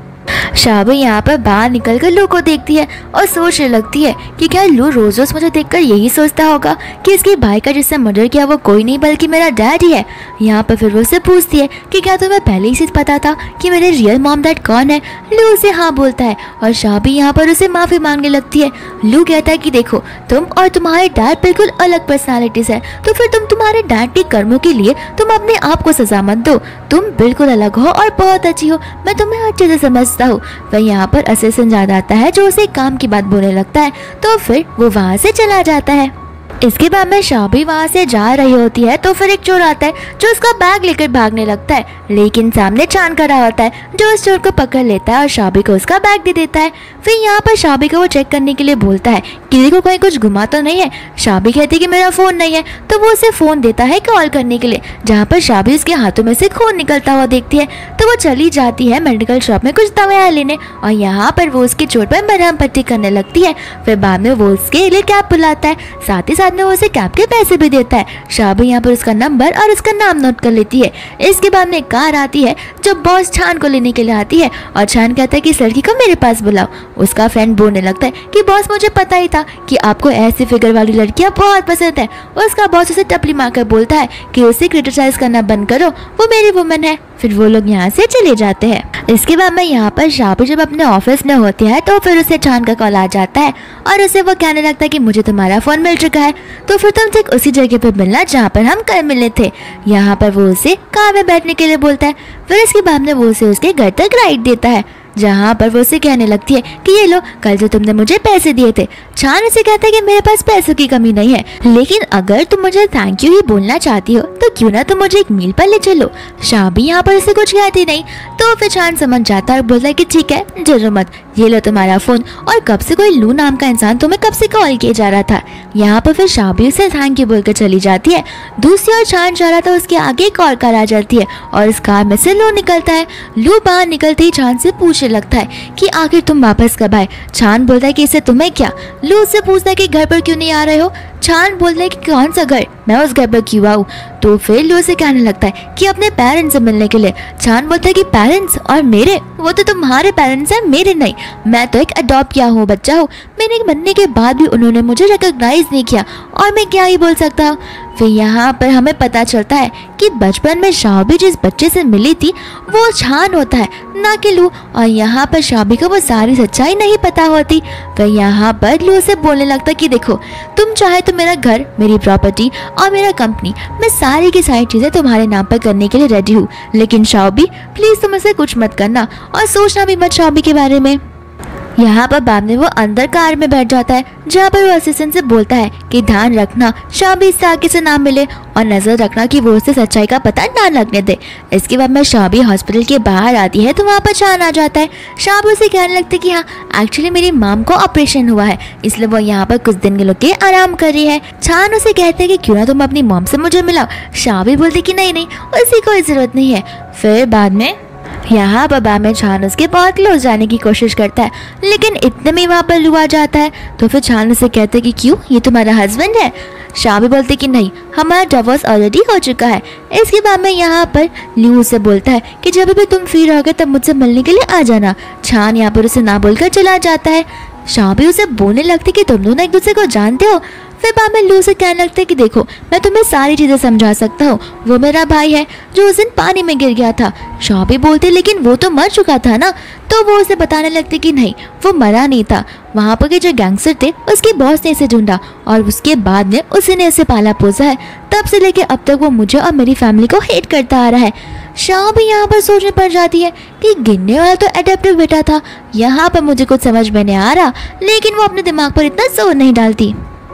शाबी यहाँ पर बाहर निकलकर लू को देखती है और सोचने लगती है कि क्या लू रोज रोज मुझे देखकर यही सोचता होगा कि इसके भाई का जिससे मर्डर किया वो कोई नहीं बल्कि मेरा डैड ही है। यहाँ पर फिर वो उससे पूछती है कि क्या तुम्हें पहले ही से पता था कि मेरे रियल मॉम डैड कौन है। लू उसे हाँ बोलता है और शाबी यहाँ पर उसे माफ़ी मांगने लगती है। लू कहता है कि देखो तुम और तुम्हारे डैड बिल्कुल अलग पर्सनालिटीज है, तो फिर तुम्हारे डैड के कर्मों के लिए तुम अपने आप को सजा मत दो, तुम बिल्कुल अलग हो और बहुत अच्छी हो, मैं तुम्हें अच्छे से समझता हूँ। वह यहाँ पर असिस्टेंट याद आता है जो उसे काम की बात बोलने लगता है, तो फिर वो वहाँ से चला जाता है। इसके बाद में शाबी वहाँ से जा रही होती है तो फिर एक चोर आता है जो उसका बैग लेकर भागने लगता है, लेकिन सामने चांद खड़ा होता है जो उस चोर को पकड़ लेता है और शाबी को उसका बैग दे देता है। फिर यहाँ पर शाबी को वो चेक करने के लिए बोलता है कि देखो कहीं कुछ घुमा तो नहीं है। शाबी कहती है कि मेरा फ़ोन नहीं है, तो वो उसे फ़ोन देता है कॉल करने के लिए, जहाँ पर शाबी उसके हाथों में से खून निकलता हुआ देखती है। तो वो चली जाती है मेडिकल शॉप में कुछ दवाइयाँ लेने और यहाँ पर वो उसकी चोट पर मरहम पट्टी करने लगती है। फिर बाद में वो उसके लिए कैब बुलाता है, साथ ही साथ में वो उसे कैब के पैसे भी देता है। शाबी यहाँ पर उसका नंबर और उसका नाम नोट कर लेती है। इसके बाद में कार आती है जो बॉस छान को लेने के लिए आती है और छान कहता है कि इस लड़की को मेरे पास बुलाओ। उसका फ्रेंड बोलने लगता है कि बॉस मुझे पता ही था कि आपको ऐसी फिगर वाली लड़कियां बहुत पसंद है। उसका बॉस उसे टपली मारकर बोलता है कि उसे क्रिटिसाइज करना बंद करो, वो मेरी वुमन है। फिर वो लोग यहाँ से चले जाते हैं। इसके बाद में यहाँ पर शाबी जब अपने ऑफिस में होती है तो फिर उसे छान का कॉल आ जाता है और उसे वो कहने लगता है कि मुझे तुम्हारा फ़ोन मिल चुका है, तो फिर तुम ठीक उसी जगह पर मिलना जहाँ पर हम कल मिले थे। यहाँ पर वो उसे कार में बैठने के लिए बोलता है। फिर इसके बाद में वो उसे उसके घर तक राइड देता है, जहाँ पर वो उसे कहने लगती है कि ये लो कल जो तुमने मुझे पैसे दिए थे। छान उसे कहता है कि मेरे पास पैसों की कमी नहीं है, लेकिन अगर तुम मुझे थैंक यू ही बोलना चाहती हो तो क्यों ना तुम मुझे एक मील पर ले चलो। शाबी यहाँ पर उसे कुछ कहती नहीं, तो फिर छान समझ जाता है और बोलता है कि ठीक है जरूर मत, ये लो तुम्हारा फ़ोन। और कब से कोई लू नाम का इंसान तुम्हें कब से कॉल किया जा रहा था। यहाँ पर फिर शाबी उसे थैंक यू बोलकर चली जाती है। दूसरी ओर छान जा रहा था, उसके आगे एक और कार आ जाती है और इस कार में से लू निकलता है। लू बाहर निकलते ही छान से पूछने लगता है कि आखिर तुम वापस कब आए। छान बोलता है कि इससे तुम्हें क्या। लू उससे पूछता है कि घर पर क्यों नहीं आ रहे हो। छान बोलता है कि कौन सा घर, मैं उस घर पर क्यों आऊँ। तो फिर लू से कहने लगता है कि अपने पेरेंट्स से मिलने के लिए। छान बोलता है कि पेरेंट्स और मेरे, वो तो तुम्हारे पेरेंट्स हैं मेरे नहीं, मैं तो एक अडॉप्ट किया हूँ बच्चा हूँ। मेरे बनने के बाद भी उन्होंने मुझे रिकॉग्नाइज नहीं किया और मैं क्या ही बोल सकता हूँ। फिर यहाँ पर हमें पता चलता है कि बचपन में शाओबी जिस बच्चे से मिली थी वो छान होता है, ना कि लू। और यहाँ पर शाओबी को वो सारी सच्चाई नहीं पता होती। फिर यहाँ पर लू से बोलने लगता कि देखो, तुम चाहे तो मेरा घर, मेरी प्रॉपर्टी और मेरा कंपनी, मैं सारी की सारी चीज़ें तुम्हारे नाम पर करने के लिए रेडी हूँ, लेकिन शाओबी प्लीज़ तुम ऐसे कुछ मत करना और सोचना भी मत शाओबी के बारे में। यहाँ पर बाद में वो अंदर कार में बैठ जाता है, जहाँ पर वो असिस्टेंट से बोलता है कि ध्यान रखना शाओबी इससे आगे से ना मिले और नजर रखना कि वो उससे सच्चाई का पता ना लगने दे। इसके बाद में शाओबी हॉस्पिटल के बाहर आती है तो वहाँ पर चान आ जाता है। शाओबी उसे कहने लगती है कि हाँ एक्चुअली मेरी मॉम को ऑपरेशन हुआ है, इसलिए वो यहाँ पर कुछ दिन के लिए आराम कर रही है। चान उसे कहते हैं कि क्यों ना तुम अपनी मॉम से मुझे मिलाओ। शाओबी बोलती कि नहीं नहीं, उसकी कोई ज़रूरत नहीं है। फिर बाद में यहाँ बाबा में छान उसके बहुत क्लोज जाने की कोशिश करता है, लेकिन इतने में वहाँ पर लू आ जाता है। तो फिर छान उसे कहते हैं कि क्यों, ये तुम्हारा हस्बैंड है? शाओबी बोलते कि नहीं, हमारा डिवोर्स ऑलरेडी हो चुका है। इसके बाद में यहाँ पर लू उसे बोलता है कि जब भी तुम फ्री रहोगे तब मुझसे मिलने के लिए आ जाना। छान यहाँ पर उसे ना बोलकर चला जाता है। शाओबी उसे बोलने लगती कि तुम दोनों एक दूसरे को जानते हो। फिर बाद में लू से कहने लगते कि देखो, मैं तुम्हें सारी चीज़ें समझा सकता हूँ, वो मेरा भाई है जो उस दिन पानी में गिर गया था। शाओबी बोलते लेकिन वो तो मर चुका था ना। तो वो उसे बताने लगते कि नहीं, वो मरा नहीं था, वहाँ पर के जो गैंगस्टर थे उसके बॉस ने इसे ढूंढा और उसके बाद में उसी ने इसे पाला पोसा है। तब से लेके अब तक वो मुझे और मेरी फैमिली को हेट करता आ रहा है। शाओबी यहाँ पर सोचने पड़ जाती है कि गिनने वाला तो एडेप्टिव बेटा था, यहाँ पर मुझे कुछ समझ में नहीं आ रहा, लेकिन वो अपने दिमाग पर इतना जोर नहीं डालती।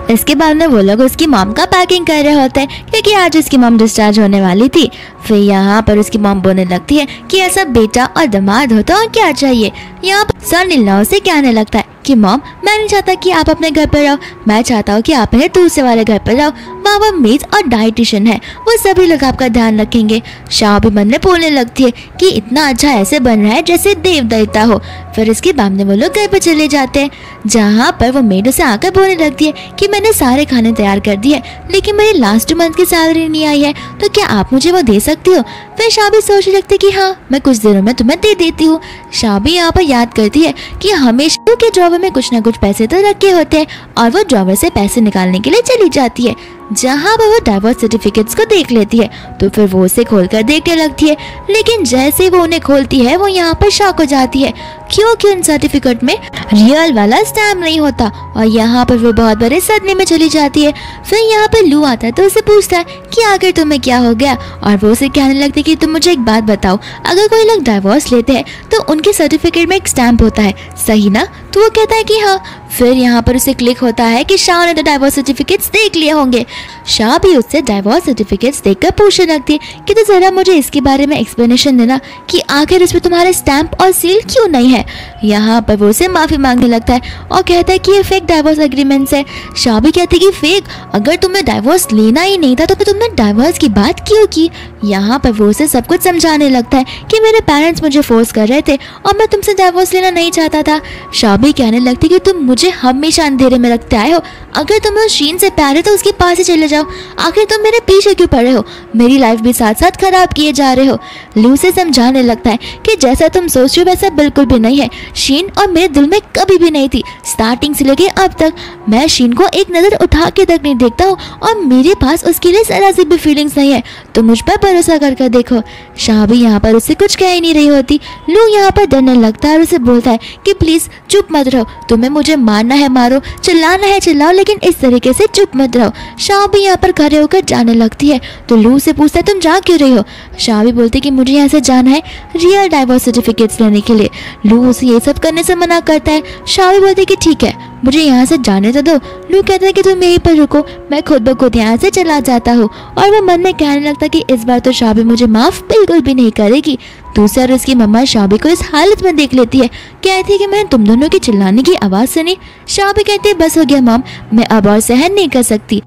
इसके बाद में वो लोग उसकी मॉम का पैकिंग कर रहे होते हैं क्योंकि आज उसकी मॉम डिस्चार्ज होने वाली थी। फिर यहाँ पर उसकी मॉम बोलने लगती है कि ऐसा बेटा और दामाद हो तो और क्या चाहिए। यहाँ पर सन इन लॉ से कहने लगता है कि मॉम, मैं नहीं चाहता कि आप अपने घर पर रहो, मैं चाहता हूँ कि आप मेरे दूसरे वाले घर पर रहो, वहाँ पर मेड और डाइटिशियन है, वो सभी लोग आपका ध्यान रखेंगे। शाओबी मन में बोलने लगती है कि इतना अच्छा ऐसे बन रहा है जैसे देव दैता हो। फिर इसके बाद में वो लोग घर पर चले जाते हैं, जहाँ पर वो मेड से आकर बोलने लगती है कि मैंने सारे खाने तैयार कर दिए, लेकिन मेरी लास्ट 2 मंथ की सैलरी नहीं आई है, तो क्या आप मुझे वो दे सकती हो? फिर शाओबी सोचने लगती है कि हाँ, मैं कुछ दिनों में तुम्हें दे देती हूँ। शाओबी यहाँ पर याद करती है कि हमेशा के ड्रॉवर में कुछ ना कुछ पैसे तो रखे होते हैं और वो ड्रॉवर से पैसे निकालने के लिए चली जाती है, जहाँ पर वो डाइवोर्स सर्टिफिकेट्स को देख लेती है। तो फिर वो उसे खोलकर देखने लगती है, लेकिन जैसे वो उन्हें खोलती है वो यहाँ पर शॉक हो जाती है क्योंकि उन सर्टिफिकेट में रियल वाला स्टैम्प नहीं होता और यहाँ पर वो बहुत बड़े सदमे में चली जाती है। फिर यहाँ पर लू आता है तो उसे पूछता है कि आखिर तुम्हें क्या हो गया, और वो उसे कहने लगती है कि तुम मुझे एक बात बताओ, अगर कोई लोग डाइवोर्स लेते हैं तो उनके सर्टिफिकेट में एक स्टैम्प होता है, सही ना? तो वो कहता है कि हाँ। फिर यहाँ पर उसे क्लिक होता है कि शाह ने तो डाइवोर्स सर्टिफिकेट्स देख लिए होंगे। शाह भी उससे डाइवोर्स सर्टिफिकेट्स देखकर पूछने लगती है कि तो जरा मुझे इसके बारे में एक्सप्लेनेशन देना कि आखिर इसमें तुम्हारे स्टैम्प और सील क्यों नहीं है। यहाँ पर वो उसे माफ़ी मांगने लगता है और कहता है कि ये फेक डाइवोर्स एग्रीमेंट्स है। शाह भी कहती है कि फेक, अगर तुम्हें डाइवोर्स लेना ही नहीं था तो फिर तुमने डाइवोर्स की बात क्यों की। यहाँ पर वो उसे सब कुछ समझाने लगता है कि मेरे पेरेंट्स मुझे फोर्स कर रहे थे और मैं तुमसे डाइवोर्स लेना नहीं चाहता था। शाह भी कहने लगती कि तुम मुझे हमेशा अंधेरे में रखते आए हो, अगर तुम्हें शीन से प्यार है तो उसके पास ही चले जाओ, आखिर तुम मेरे पीछे क्यों पड़े हो, मेरी लाइफ भी साथ साथ खराब किए जा रहे हो। लू से समझाने लगता है कि जैसा तुम सोच रहे हो वैसा बिल्कुल भी नहीं है, शीन और मेरे दिल में कभी भी नहीं थी, स्टार्टिंग से लेके अब तक मैं शीन को एक नज़र उठा के तक नहीं देखता हूँ और मेरे पास उसके लिए जरा सी भी फीलिंग्स नहीं है, तो मुझ पर भरोसा कर देखो। शाह भी यहाँ पर उससे कुछ कह ही नहीं रही होती। लू यहाँ पर डरने लगता है और उसे बोलता है कि प्लीज़ चुप मत रहो, तुम्हें मुझे मारना है मारो, चिल्लाना है चिल्लाओ, लेकिन इस तरीके से चुप मत रहो। शाह भी यहाँ पर खड़े होकर जाने लगती है तो लू से पूछता है तुम जा क्यों रही हो। शाह भी बोलती कि मुझे यहाँ से जाना है रियल डाइवोर्स सर्टिफिकेट्स लेने के लिए। लू उसे ये सब करने से मना करता है। शाह भी बोलती कि ठीक है, मुझे यहाँ से जाने तो दो। लू कहता है कि तुम यहीं पर रुको, मैं खुद ब खुद यहाँ से चला जाता हूँ, और वो मन में कहने लगता कि इस बार तो शाबी मुझे माफ़ बिल्कुल भी नहीं करेगी। दूसरी ओर उसकी मम्मा शाबी को इस हालत में देख लेती है, कहती है कि मैंने तुम दोनों की चिल्लाने की आवाज़ सुनी। शाबी कहती है बस हो गया मॉम, मैं अब और सहन नहीं कर सकती।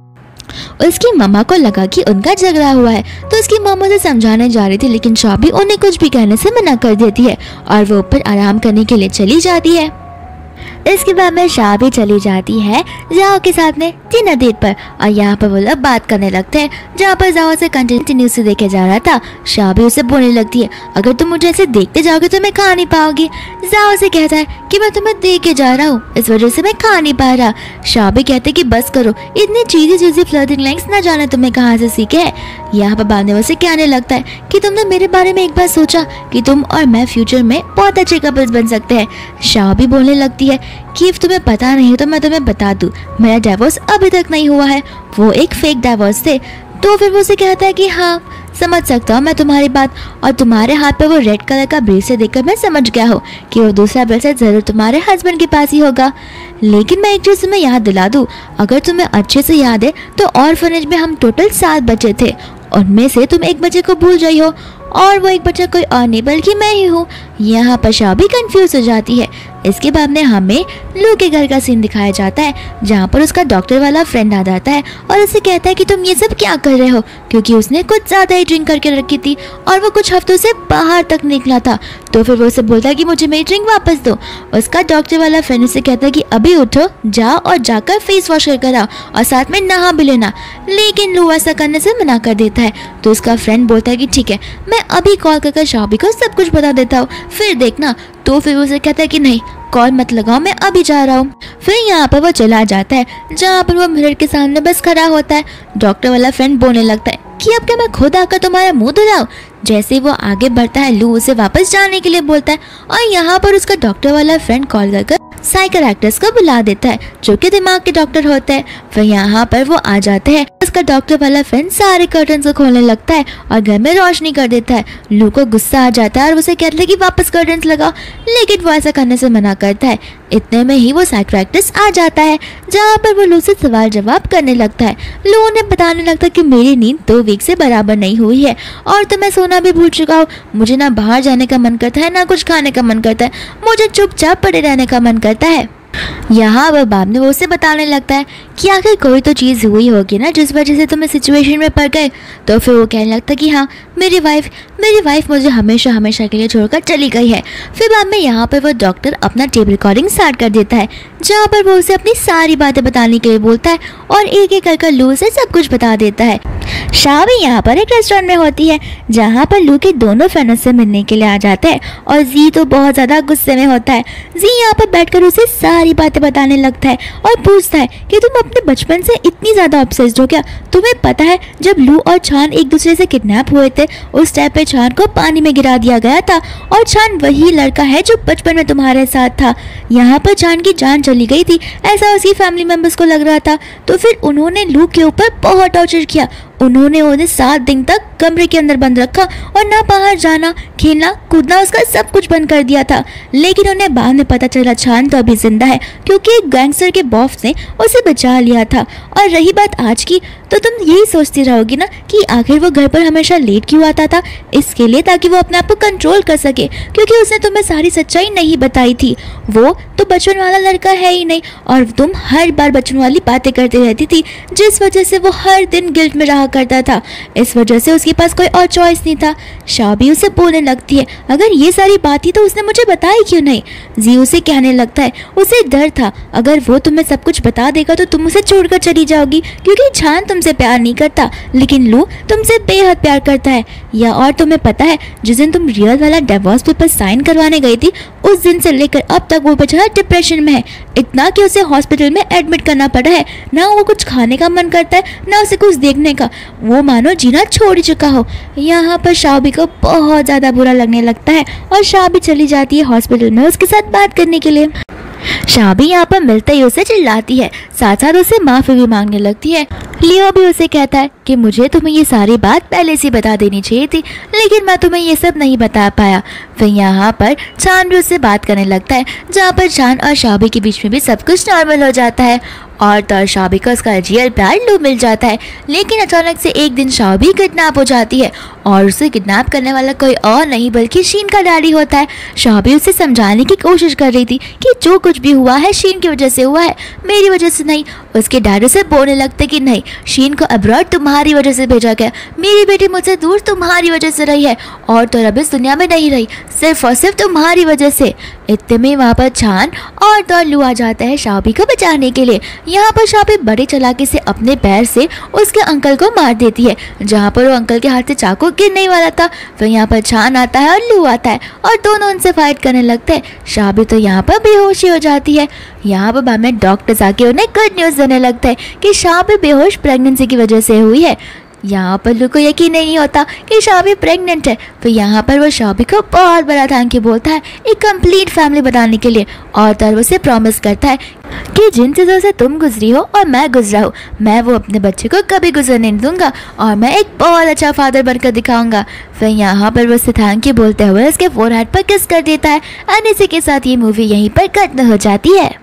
उसकी मम्मा को लगा कि उनका झगड़ा हुआ है तो उसकी मम्मा से समझाने जा रही थी, लेकिन शाबी उन्हें कुछ भी कहने से मना कर देती है और वो ऊपर आराम करने के लिए चली जाती है। इसके बाद में शाबी चली जाती है जाओ के साथ में डिनर डेट पर और यहाँ पर वो लोग बात करने लगते हैं। जहाँ पर जाओ से कंटिन्यूस से देखे जा रहा था, शाबी उसे बोलने लगती है अगर तुम मुझे ऐसे देखते जाओगे तो मैं खा नहीं पाऊंगी। जाओ से कहता है कि मैं तुम्हें देख के जा रहा हूँ, इस वजह से मैं खा नहीं पा रहा। शाबी कहते कि बस करो, इतनी चीज़ी फ्लर्टिंग लाइन्स ना जाने तुम्हें कहाँ से सीखे है। यहाँ पर बाद में उसे कहने लगता है कि तुमने मेरे बारे में एक बार सोचा कि तुम और मैं फ्यूचर में बहुत अच्छे कपल्स बन सकते हैं। शाबी बोलने लगती है कि इफ तुम्हें पता नहीं तो मैं तुम्हें बता दूं, मेरा डिवोर्स अभी तक नहीं हुआ है, वो एक फेक डिवोर्स थे। तो फिर वो उसे कहता है कि हाँ समझ सकता हूँ मैं तुम्हारी बात, और तुम्हारे हाथ पे वो रेड कलर का ब्रेसलेट देखकर मैं समझ गया हूँ कि वो दूसरा ब्रेसलेट जरूर तुम्हारे हस्बैंड के पास ही होगा। लेकिन मैं एक चीज़ तुम्हें याद दिला दूँ, अगर तुम्हें अच्छे से याद है तो ऑर्फनेज में हम टोटल 7 बच्चे थे, उनमें से तुम एक बच्चे को भूल गई हो और वो एक बच्चा कोई और नहीं बल्कि मैं ही हूँ। यहाँ पर शाबी कंफ्यूज हो जाती है। इसके बाद में हमें लू के घर का सीन दिखाया जाता है जहाँ पर उसका डॉक्टर वाला फ्रेंड आ जाता है और उसे कहता है कि तुम ये सब क्या कर रहे हो, क्योंकि उसने कुछ ज़्यादा ही ड्रिंक करके रखी थी और वो कुछ हफ्तों से बाहर तक निकला था। तो फिर वो उसे बोलता है कि मुझे मेरी ड्रिंक वापस दो। उसका डॉक्टर वाला फ्रेंड उसे कहता है कि अभी उठो, जाओ और जाकर फेस वॉश कर आओ और साथ में नहा भी लेना। लेकिन लू ऐसा करने से मना कर देता है। तो उसका फ्रेंड बोलता है कि ठीक है, मैं अभी कॉल करके शाबी को सब कुछ बता देता हूँ, फिर देखना। तो फिर उसे कहता है कि नहीं कॉल मत लगाओ, मैं अभी जा रहा हूँ। फिर यहाँ पर वो चला जाता है जहाँ पर वो मिरर के सामने बस खड़ा होता है। डॉक्टर वाला फ्रेंड बोलने लगता है कि अब क्या मैं खुद आकर तुम्हारा मुंह धुलाऊं। जैसे ही वो आगे बढ़ता है लू उसे वापस जाने के लिए बोलता है और यहाँ पर उसका डॉक्टर वाला फ्रेंड कॉल कर साइकियाट्रिस्ट को बुला देता है जो कि दिमाग के डॉक्टर होते हैं। फिर यहाँ पर वो आ जाते हैं। उसका डॉक्टर वाला फ्रेंड सारे कर्टन को खोलने लगता है और घर में रोशनी कर देता है। लू को गुस्सा आ जाता है और उसे कहता है कि वापस कर्टन लगाओ, लेकिन वो ऐसा करने से मना करता है। इतने में ही वो साइकियाट्रिस्ट आ जाता है जहाँ पर वो लू से सवाल जवाब करने लगता है। लू उन्हें बताने लगता है कि मेरी नींद 2 वीक से बराबर नहीं हुई है और तो मैं सोना भी भूल चुका हूँ। मुझे ना बाहर जाने का मन करता है ना कुछ खाने का मन करता है, मुझे चुपचाप पड़े रहने का मन करता है। यहाँ वह बाद में वो उसे बताने लगता है कि आखिर कोई तो चीज़ हुई होगी ना जिस वजह से तुम इस सिचुएशन में पड़ गए। तो फिर वो कहने लगता है कि हाँ मेरी वाइफ मुझे हमेशा के लिए छोड़कर चली गई है। फिर बाद में यहाँ पर वो डॉक्टर अपना टेप रिकॉर्डिंग स्टार्ट कर देता है जहाँ पर वो उसे अपनी सारी बातें बताने के लिए बोलता है और एक एक कर लू से सब कुछ बता देता है। शाबी यहाँ पर एक रेस्टोरेंट में होती है जहाँ पर लू के दोनों फ्रेंड्स से मिलने के लिए आ जाते हैं और जी तो बहुत ज़्यादा गुस्से में होता है। जी यहाँ पर बैठकर उसे सारी बातें बताने लगता है और पूछता है कि तुम अपने बचपन से इतनी ज़्यादा ऑब्सेस्ड हो क्या? तुम्हें पता है जब लू और छान एक दूसरे से किडनैप हुए थे उस टाइम पे छान को पानी में गिरा दिया गया था और छान वही लड़का है जो बचपन में तुम्हारे साथ था। यहाँ पर छान की जान चली गई थी ऐसा उसकी फैमिली मेम्बर्स को लग रहा था। तो फिर उन्होंने लू के ऊपर बहुत टॉर्चर किया। उन्होंने उन्हें 7 दिन तक कमरे के अंदर बंद रखा और ना बाहर जाना खेलना कूदना उसका सब कुछ बंद कर दिया था। लेकिन उन्हें बाद में पता चला छान तो अभी जिंदा है क्योंकि एक गैंगस्टर के बॉस ने उसे बचा लिया था। और रही बात आज की तो तुम यही सोचती रहोगी ना कि आखिर वो घर पर हमेशा लेट क्यों आता था? इसके लिए ताकि वो अपने आप को कंट्रोल कर सके क्योंकि उसने तुम्हें सारी सच्चाई नहीं बताई थी। वो तो बचपन वाला लड़का है ही नहीं और तुम हर बार बचपन वाली बातें करती रहती थी जिस वजह से वो हर दिन गिल्ट में रहा करता था। इस वजह से उसके पास कोई और चॉइस नहीं था। शाबी उसे बोलने लगती है अगर ये सारी बात थी तो उसने मुझे बताई क्यों नहीं? जी उसे कहने लगता है उसे डर था अगर वो तुम्हें सब कुछ बता देगा तो तुम उसे छोड़कर चली जाओगी क्योंकि छान तुमसे प्यार नहीं करता लेकिन लू तुमसे बेहद प्यार करता है। या और तुम्हें पता है जिस दिन तुम रियल वाला डिवोर्स पेपर साइन करवाने गई थी उस दिन से लेकर अब तक वो बेचारा डिप्रेशन में है, इतना कि उसे हॉस्पिटल में एडमिट करना पड़ा है। ना वो कुछ खाने का मन करता है ना उसे कुछ देखने का, वो मानो जीना छोड़ ही चुका हो। यहाँ पर शाबी को बहुत ज़्यादा बुरा लगने लगता है और शाबी चली जाती है हॉस्पिटल में उसके साथ बात करने के लिए। शाबी यहाँ पर मिलते ही उसे चिल्लाती है, साथ साथ उसे माफ़ी भी मांगने लगती है। लियो भी उसे कहता है कि मुझे तुम्हें ये सारी बात पहले से बता देनी चाहिए थी लेकिन मैं तुम्हें ये सब नहीं बता पाया। फिर यहाँ पर चान भी उससे बात करने लगता है जहाँ पर चान और शाबी के बीच में भी सब कुछ नॉर्मल हो जाता है और तो शाबी को उसका रियल प्यार लू मिल जाता है। लेकिन अचानक से एक दिन शाबी किडनैप हो जाती है और उसे किडनैप करने वाला कोई और नहीं बल्कि शीन का डैडी होता है। शाबी उसे समझाने की कोशिश कर रही थी कि जो कुछ भी हुआ है शीन की वजह से हुआ है, मेरी वजह से नहीं। उसके डैडी से बोलने लगते कि नहीं, शीन को अब्रॉड तुम्हारी वजह से भेजा गया, मेरी बेटी मुझसे दूर तुम्हारी वजह से रही है और तो अब इस दुनिया में नहीं रही, सिर्फ और सिर्फ तुम्हारी वजह से। इतने में वहाँ पर छान और तो लू आ जाता है शाबी को बचाने के लिए। यहाँ पर शाबी बड़ी चालाकी से अपने पैर से उसके अंकल को मार देती है, जहाँ पर वो अंकल के हाथ से चाकू गिरने वाला था। फिर यहाँ पर छान आता है और लू आता है और दोनों उनसे फाइट करने लगते हैं। शाबी तो यहाँ पर बेहोशी हो जाती है। यहाँ पर बाद में डॉक्टर्स आके उन्हें गुड न्यूज़ देने लगता है कि शाबी बेहोश प्रेगनेंसी की वजह से हुई है। यहाँ पर लू को यकीन नहीं होता कि शाबी प्रेग्नेंट है। फिर यहाँ पर वो शाबी को बहुत बड़ा थैंक यू बोलता है एक कंप्लीट फैमिली बनाने के लिए और तो उसे प्रॉमिस करता है कि जिन चीज़ों से तुम गुजरी हो और मैं गुजरा हूँ, मैं वो अपने बच्चे को कभी गुजरने नहीं दूंगा और मैं एक बहुत अच्छा फादर बनकर दिखाऊंगा। फिर यहाँ पर वो उसे थैंक यू बोलते हुए उसके फोरहेड पर किस कर देता है। और इसी के साथ ये मूवी यहीं पर खत्म हो जाती है।